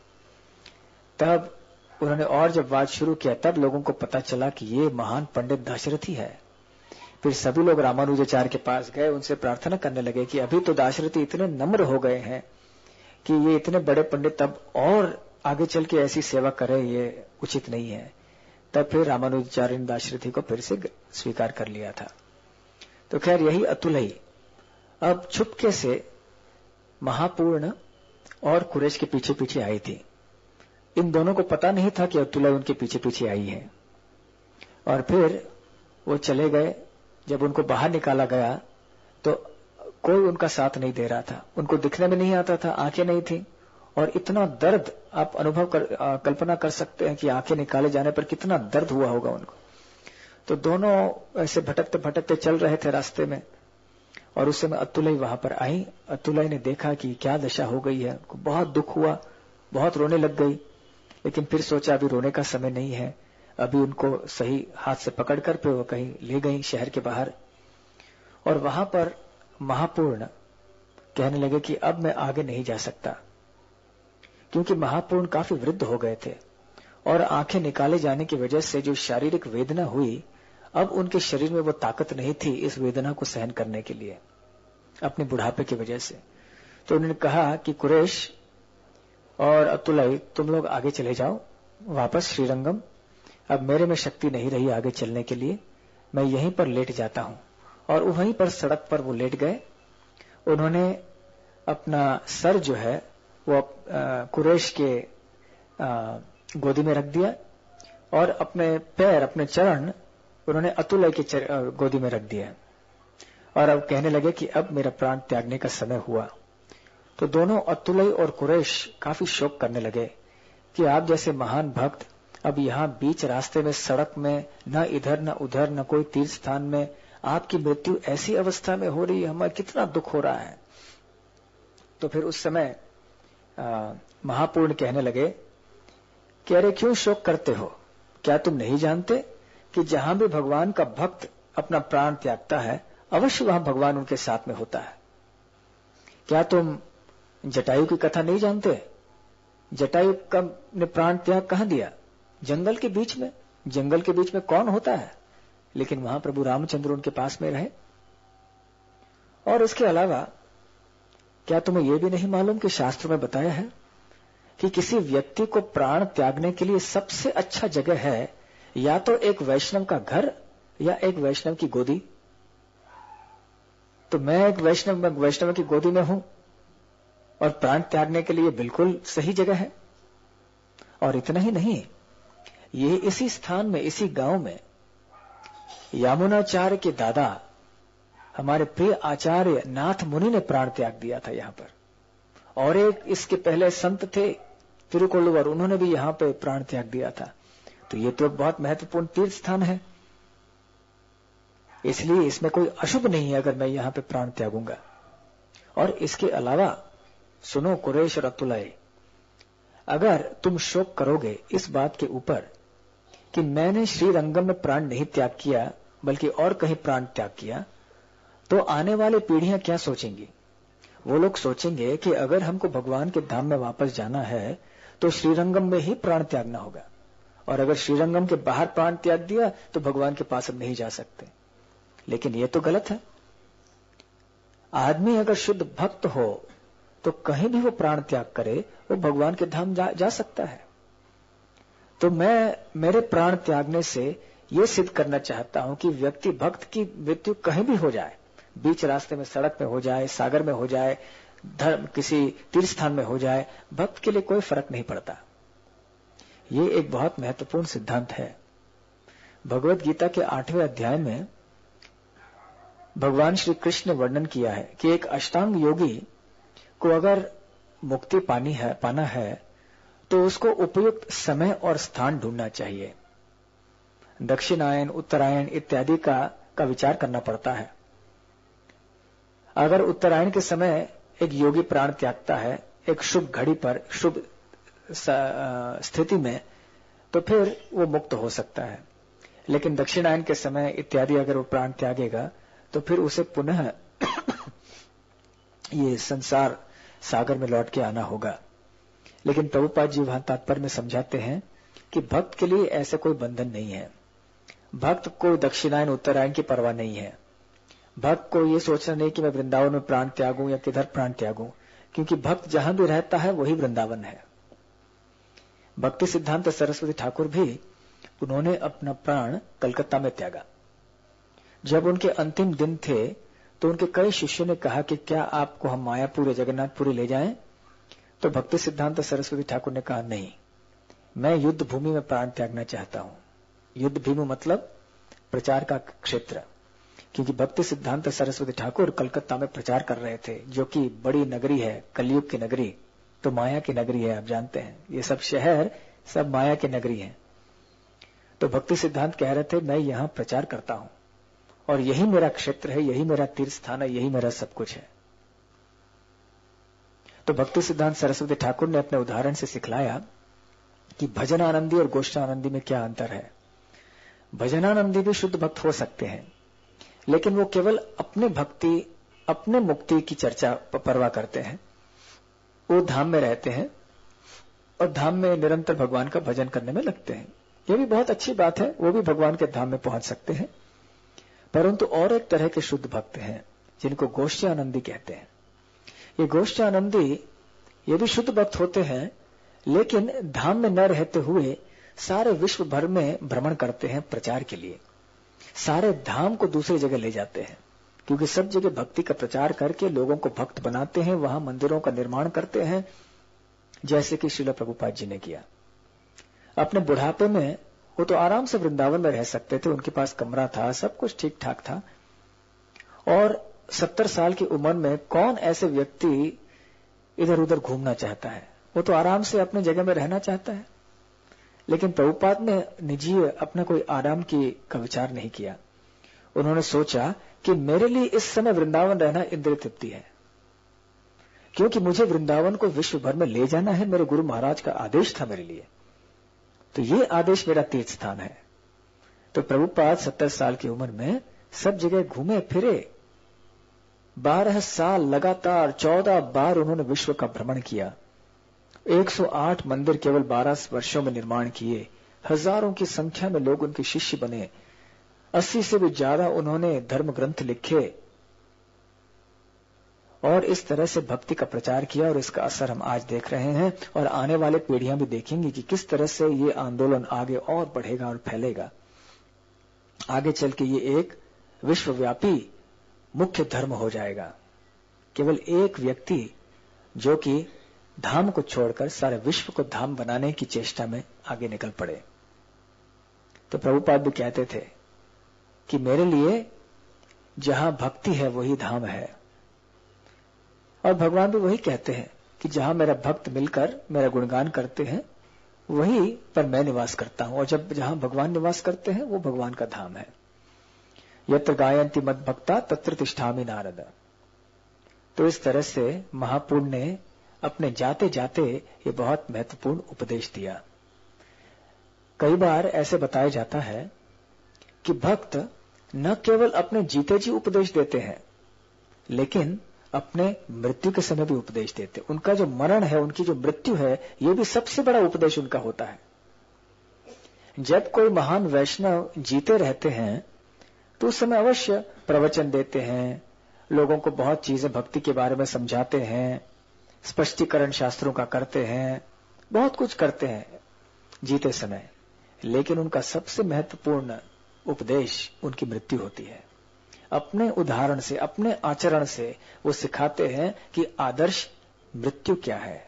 तब उन्होंने और जब बात शुरू किया तब लोगों को पता चला कि ये महान पंडित दाशरथी है। फिर सभी लोग रामानुजाचार्य के पास गए, उनसे प्रार्थना करने लगे कि अभी तो दाशरथी इतने नम्र हो गए हैं कि ये इतने बड़े पंडित अब और आगे चल के ऐसी सेवा करे, ये उचित नहीं है। तब फिर रामानुजाचार्य ने दाशरथी को फिर से स्वीकार कर लिया था। तो खैर यही अतुलई अब छुपके से महापूर्ण और कुरेश के पीछे पीछे आई थी। इन दोनों को पता नहीं था कि अतुलई उनके पीछे पीछे आई है। और फिर वो चले गए। जब उनको बाहर निकाला गया तो कोई उनका साथ नहीं दे रहा था, उनको दिखने में नहीं आता था, आंखें नहीं थी। और इतना दर्द आप कल्पना कर सकते हैं कि आंखें निकाले जाने पर कितना दर्द हुआ होगा उनको। तो दोनों ऐसे भटकते भटकते चल रहे थे रास्ते में और उस समय अतुलई वहां पर आई। अतुलई ने देखा कि क्या दशा हो गई है, उनको बहुत दुख हुआ, बहुत रोने लग गई। लेकिन फिर सोचा अभी रोने का समय नहीं है, अभी उनको सही हाथ से पकड़कर फिर वो कहीं ले गई शहर के बाहर। और वहां पर महापूर्ण कहने लगे कि अब मैं आगे नहीं जा सकता, क्योंकि महापूर्ण काफी वृद्ध हो गए थे और आंखें निकाले जाने की वजह से जो शारीरिक वेदना हुई, अब उनके शरीर में वो ताकत नहीं थी इस वेदना को सहन करने के लिए, अपने बुढ़ापे की वजह से। तो उन्होंने कहा कि कुरेश और अतुलई तुम लोग आगे चले जाओ वापस श्रीरंगम, अब मेरे में शक्ति नहीं रही आगे चलने के लिए, मैं यहीं पर लेट जाता हूं। और वहीं पर सड़क पर वो लेट गए। उन्होंने अपना सर जो है वो कुरेश के गोदी में रख दिया और अपने पैर, अपने चरण उन्होंने अतुलई के गोदी में रख दिया। और अब कहने लगे कि अब मेरा प्राण त्यागने का समय हुआ। तो दोनों अतुलई और कुरेश काफी शोक करने लगे कि आप जैसे महान भक्त अब यहाँ बीच रास्ते में, सड़क में, न इधर न उधर, न कोई तीर्थ स्थान में आपकी मृत्यु ऐसी अवस्था में हो रही है, हमें कितना दुख हो रहा है। तो फिर उस समय महापूर्ण कहने लगे कि अरे क्यों शोक करते हो, क्या तुम नहीं जानते कि जहां भी भगवान का भक्त अपना प्राण त्यागता है अवश्य वहां भगवान उनके साथ में होता है। क्या तुम जटायु की कथा नहीं जानते? जटायु का ने प्राण त्याग कहां दिया? जंगल के बीच में। जंगल के बीच में कौन होता है, लेकिन वहां प्रभु रामचंद्र उनके पास में रहे। और इसके अलावा क्या तुम्हें यह भी नहीं मालूम कि शास्त्रों में बताया है कि किसी व्यक्ति को प्राण त्यागने के लिए सबसे अच्छा जगह है या तो एक वैष्णव का घर या एक वैष्णव की गोदी। तो मैं एक वैष्णव की गोदी में हूं और प्राण त्यागने के लिए बिल्कुल सही जगह है। और इतना ही नहीं, ये इसी स्थान में, इसी गांव में यामुनाचार्य के दादा हमारे प्रिय आचार्य नाथ मुनि ने प्राण त्याग दिया था यहां पर। और एक इसके पहले संत थे तिरुकोल्लुवर, उन्होंने भी यहां पे प्राण त्याग दिया था। तो ये तो बहुत महत्वपूर्ण तीर्थ स्थान है, इसलिए इसमें कोई अशुभ नहीं है अगर मैं यहां पे प्राण त्यागूंगा। और इसके अलावा सुनो कुरैश और अतुलय, अगर तुम शोक करोगे इस बात के ऊपर कि मैंने श्रीरंगम में प्राण नहीं त्याग किया बल्कि और कहीं प्राण त्याग किया, तो आने वाली पीढ़ियां क्या सोचेंगी? वो लोग सोचेंगे कि अगर हमको भगवान के धाम में वापस जाना है तो श्रीरंगम में ही प्राण त्यागना होगा, और अगर श्रीरंगम के बाहर प्राण त्याग दिया तो भगवान के पास हम नहीं जा सकते। लेकिन ये तो गलत है। आदमी अगर शुद्ध भक्त हो तो कहीं भी वो प्राण त्याग करे, वो भगवान के धाम जा सकता है। तो मैं मेरे प्राण त्यागने से ये सिद्ध करना चाहता हूं कि व्यक्ति भक्त की मृत्यु कहीं भी हो जाए, बीच रास्ते में, सड़क में हो जाए, सागर में हो जाए, धर्म किसी तीर्थ स्थान में हो जाए, भक्त के लिए कोई फर्क नहीं पड़ता। ये एक बहुत महत्वपूर्ण सिद्धांत है। भगवत गीता के 8वें अध्याय में भगवान श्री कृष्ण ने वर्णन किया है कि एक अष्टांग योगी को अगर मुक्ति पाना है तो उसको उपयुक्त समय और स्थान ढूंढना चाहिए। दक्षिणायन, उत्तरायण इत्यादि का विचार करना पड़ता है। अगर उत्तरायण के समय एक योगी प्राण त्यागता है एक शुभ घड़ी पर, शुभ स्थिति में, तो फिर वो मुक्त हो सकता है। लेकिन दक्षिणायन के समय इत्यादि अगर वो प्राण त्यागेगा तो फिर उसे पुनः ये संसार सागर में लौट के आना होगा। लेकिन प्रभुपाद जी वहां तात्पर्य में समझाते हैं कि भक्त के लिए ऐसे कोई बंधन नहीं है। भक्त को दक्षिणायन उत्तरायण की परवाह नहीं है। भक्त को ये सोचना नहीं कि मैं वृंदावन में प्राण त्यागूं या किधर प्राण त्यागूं, क्योंकि भक्त जहां भी रहता है वही वृंदावन है। भक्ति सिद्धांत सरस्वती ठाकुर भी, उन्होंने अपना प्राण कलकत्ता में त्यागा। जब उनके अंतिम दिन थे तो उनके कई शिष्यों ने कहा कि क्या आपको हम मायापुर या जगन्नाथपुरी ले जाएं? तो भक्ति सिद्धांत सरस्वती ठाकुर ने कहा, नहीं, मैं युद्ध भूमि में प्राण त्यागना चाहता हूं। युद्ध भूमि मतलब प्रचार का क्षेत्र, क्योंकि भक्ति सिद्धांत सरस्वती ठाकुर कलकत्ता में प्रचार कर रहे थे, जो कि बड़ी नगरी है, कलयुग की नगरी, तो माया की नगरी है। आप जानते हैं ये सब शहर सब माया की नगरी है। तो भक्ति सिद्धांत कह रहे थे, मैं यहां प्रचार करता हूं और यही मेरा क्षेत्र है, यही मेरा तीर्थ स्थान है, यही मेरा सब कुछ है। तो भक्ति सिद्धांत सरस्वती ठाकुर ने अपने उदाहरण से सिखलाया कि भजनानंदी और गोष्ठानंदी में क्या अंतर है। भजनानंदी भी शुद्ध भक्त हो सकते हैं, लेकिन वो केवल अपने मुक्ति की चर्चा परवाह करते हैं। वो धाम में रहते हैं और धाम में निरंतर भगवान का भजन करने में लगते हैं। ये भी बहुत अच्छी बात है, वो भी भगवान के धाम में पहुंच सकते हैं। परंतु और एक तरह के शुद्ध भक्त हैं जिनको गोष्ठानंदी कहते हैं। ये गोष्ठानंदी ये भी शुद्ध भक्त होते हैं, लेकिन धाम में न रहते हुए सारे विश्व भर में भ्रमण करते हैं प्रचार के लिए। सारे धाम को दूसरी जगह ले जाते हैं, क्योंकि सब जगह भक्ति का प्रचार करके लोगों को भक्त बनाते हैं, वहां मंदिरों का निर्माण करते हैं, जैसे कि श्रील प्रभुपाद जी ने किया। अपने बुढ़ापे में वो तो आराम से वृंदावन में रह सकते थे, उनके पास कमरा था, सब कुछ ठीक ठाक था। और 70 साल की उम्र में कौन ऐसे व्यक्ति इधर उधर घूमना चाहता है? वो तो आराम से अपने जगह में रहना चाहता है। लेकिन प्रभुपाद ने निजी अपना कोई आराम का विचार नहीं किया। उन्होंने सोचा कि मेरे लिए इस समय वृंदावन रहना इंद्रिय तृप्ति है, क्योंकि मुझे वृंदावन को विश्व भर में ले जाना है। मेरे गुरु महाराज का आदेश था मेरे लिए, तो ये आदेश मेरा तीर्थ स्थान है। तो प्रभुपाद 70 साल की उम्र में सब जगह घूमे फिरे। 12 साल लगातार 14 बार उन्होंने विश्व का भ्रमण किया। 108 मंदिर केवल 12 वर्षों में निर्माण किए। हजारों की संख्या में लोग उनके शिष्य बने। 80 से भी ज्यादा उन्होंने धर्म ग्रंथ लिखे और इस तरह से भक्ति का प्रचार किया। और इसका असर हम आज देख रहे हैं और आने वाले पीढ़ियां भी देखेंगी कि किस तरह से ये आंदोलन आगे और बढ़ेगा और फैलेगा। आगे चल के ये एक विश्वव्यापी मुख्य धर्म हो जाएगा। केवल एक व्यक्ति जो कि धाम को छोड़कर सारे विश्व को धाम बनाने की चेष्टा में आगे निकल पड़े। तो प्रभुपाद भी कहते थे कि मेरे लिए जहां भक्ति है वही धाम है। और भगवान भी वही कहते हैं कि जहां मेरा भक्त मिलकर मेरा गुणगान करते हैं वही पर मैं निवास करता हूं, और जब जहां भगवान निवास करते हैं वो भगवान का धाम है। यत्र गायन्ति मद भक्ता तत्र तिष्ठामि नारद। तो इस तरह से महापुरुष ने अपने जाते जाते ये बहुत महत्वपूर्ण उपदेश दिया। कई बार ऐसे बताया जाता है कि भक्त न केवल अपने जीते जी उपदेश देते हैं, लेकिन अपने मृत्यु के समय भी उपदेश देते। उनका जो मरण है, उनकी जो मृत्यु है, ये भी सबसे बड़ा उपदेश उनका होता है। जब कोई महान वैष्णव जीते रहते हैं तो उस समय अवश्य प्रवचन देते हैं, लोगों को बहुत चीजें भक्ति के बारे में समझाते हैं, स्पष्टीकरण शास्त्रों का करते हैं, बहुत कुछ करते हैं जीते समय। लेकिन उनका सबसे महत्वपूर्ण उपदेश उनकी मृत्यु होती है। अपने उदाहरण से, अपने आचरण से वो सिखाते हैं कि आदर्श मृत्यु क्या है।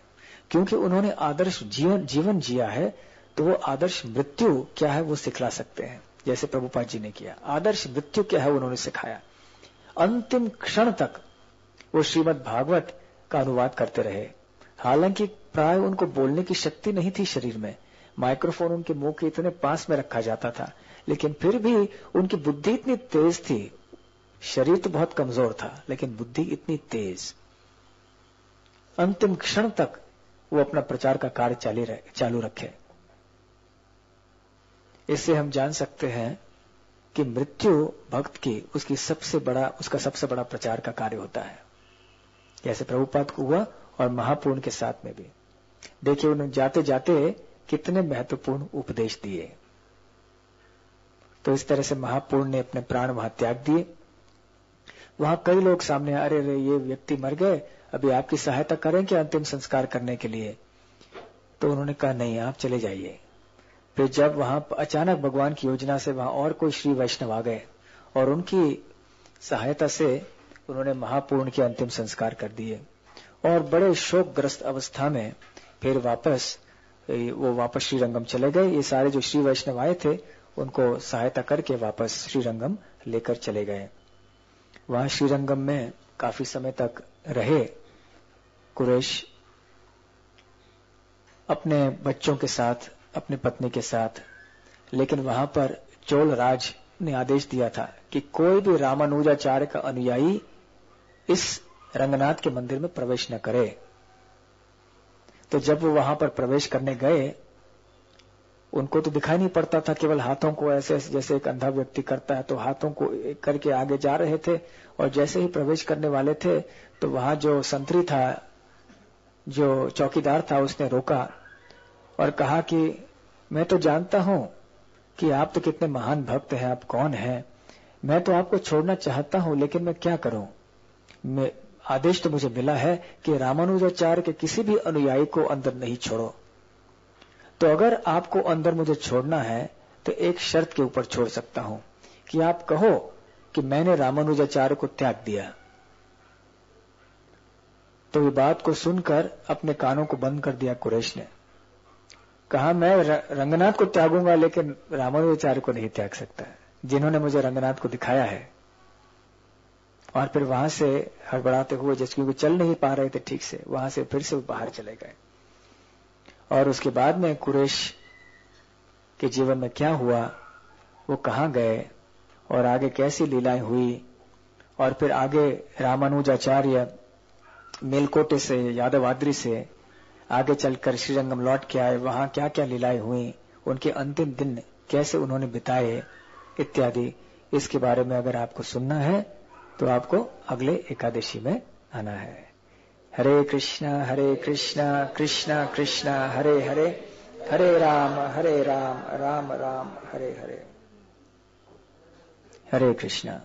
क्योंकि उन्होंने आदर्श जीवन जिया है, तो वो आदर्श मृत्यु क्या है वो सिखला सकते हैं, जैसे प्रभुपाद जी ने किया। आदर्श मृत्यु क्या है उन्होंने सिखाया। अंतिम क्षण तक वो श्रीमद् भागवत का अनुवाद करते रहे। हालांकि प्राय उनको बोलने की शक्ति नहीं थी शरीर में, माइक्रोफोन उनके मुंह के इतने पास में रखा जाता था, लेकिन फिर भी उनकी बुद्धि इतनी तेज थी। शरीर तो बहुत कमजोर था, लेकिन बुद्धि इतनी तेज। अंतिम क्षण तक वो अपना प्रचार का कार्य चालू रखे। इससे हम जान सकते हैं कि मृत्यु भक्त की उसका सबसे बड़ा प्रचार का कार्य होता है। जैसे प्रभुपाद को हुआ और महापुरुष के साथ में भी। देखिए उन्होंने जाते जाते कितने महत्वपूर्ण उपदेश दिए। तो इस तरह से महापुरुष ने अपने प्राण वहां त्याग दिए। वहां कई लोग सामने, अरे रे ये व्यक्ति मर गए, अभी आपकी सहायता करें क्या अंतिम संस्कार करने के लिए? तो उन्होंने कहा नहीं, आप चले जाइए। फिर जब वहां अचानक भगवान की योजना से वहां और कोई श्री वैष्णव आ गए और उनकी सहायता से उन्होंने महापुरुष के अंतिम संस्कार कर दिए। और बड़े शोकग्रस्त अवस्था में फिर वापस श्रीरंगम चले गए। ये सारे जो श्री वैष्णव आए थे उनको सहायता करके वापस श्रीरंगम लेकर चले गए। वहां श्रीरंगम में काफी समय तक रहे कुरैश, अपने बच्चों के साथ, अपनी पत्नी के साथ। लेकिन वहां पर चोल राज ने आदेश दिया था कि कोई भी रामानुजाचार्य का अनुयायी इस रंगनाथ के मंदिर में प्रवेश न करे। तो जब वो वहां पर प्रवेश करने गए, उनको तो दिखाई नहीं पड़ता था, केवल हाथों को ऐसे जैसे एक अंधा व्यक्ति करता है, तो हाथों को करके आगे जा रहे थे। और जैसे ही प्रवेश करने वाले थे तो वहां जो संतरी था, जो चौकीदार था, उसने रोका और कहा कि मैं तो जानता हूं कि आप तो कितने महान भक्त हैं, आप कौन हैं, मैं तो आपको छोड़ना चाहता हूं, लेकिन मैं क्या करूं? आदेश तो मुझे मिला है कि रामानुजाचार्य के किसी भी अनुयायी को अंदर नहीं छोड़ो। तो अगर आपको अंदर मुझे छोड़ना है तो एक शर्त के ऊपर छोड़ सकता हूं कि आप कहो कि मैंने रामानुजाचार्य को त्याग दिया। तो ये बात को सुनकर अपने कानों को बंद कर दिया कुरैश ने। कहा मैं रंगनाथ को त्यागूंगा, लेकिन रामानुजाचार्य को नहीं त्याग सकता, जिन्होंने मुझे रंगनाथ को दिखाया है। और फिर वहां से हड़बड़ाते हुए, जैसे क्योंकि चल नहीं पा रहे थे ठीक से, वहां से फिर से बाहर चले गए। और उसके बाद में कुरैश के जीवन में क्या हुआ, वो कहां गए और आगे कैसी लीलाएं हुई, और फिर आगे रामानुजाचार्य मेलकोटे से, यादवाद्री से आगे चलकर श्रीरंगम लौट के आए, वहां क्या क्या लीलाएं हुई, उनके अंतिम दिन कैसे उन्होंने बिताए इत्यादि। इसके बारे में अगर आपको सुनना है तो आपको अगले एकादशी में आना है। हरे कृष्णा कृष्णा कृष्णा हरे हरे, हरे राम राम राम हरे हरे। हरे कृष्णा।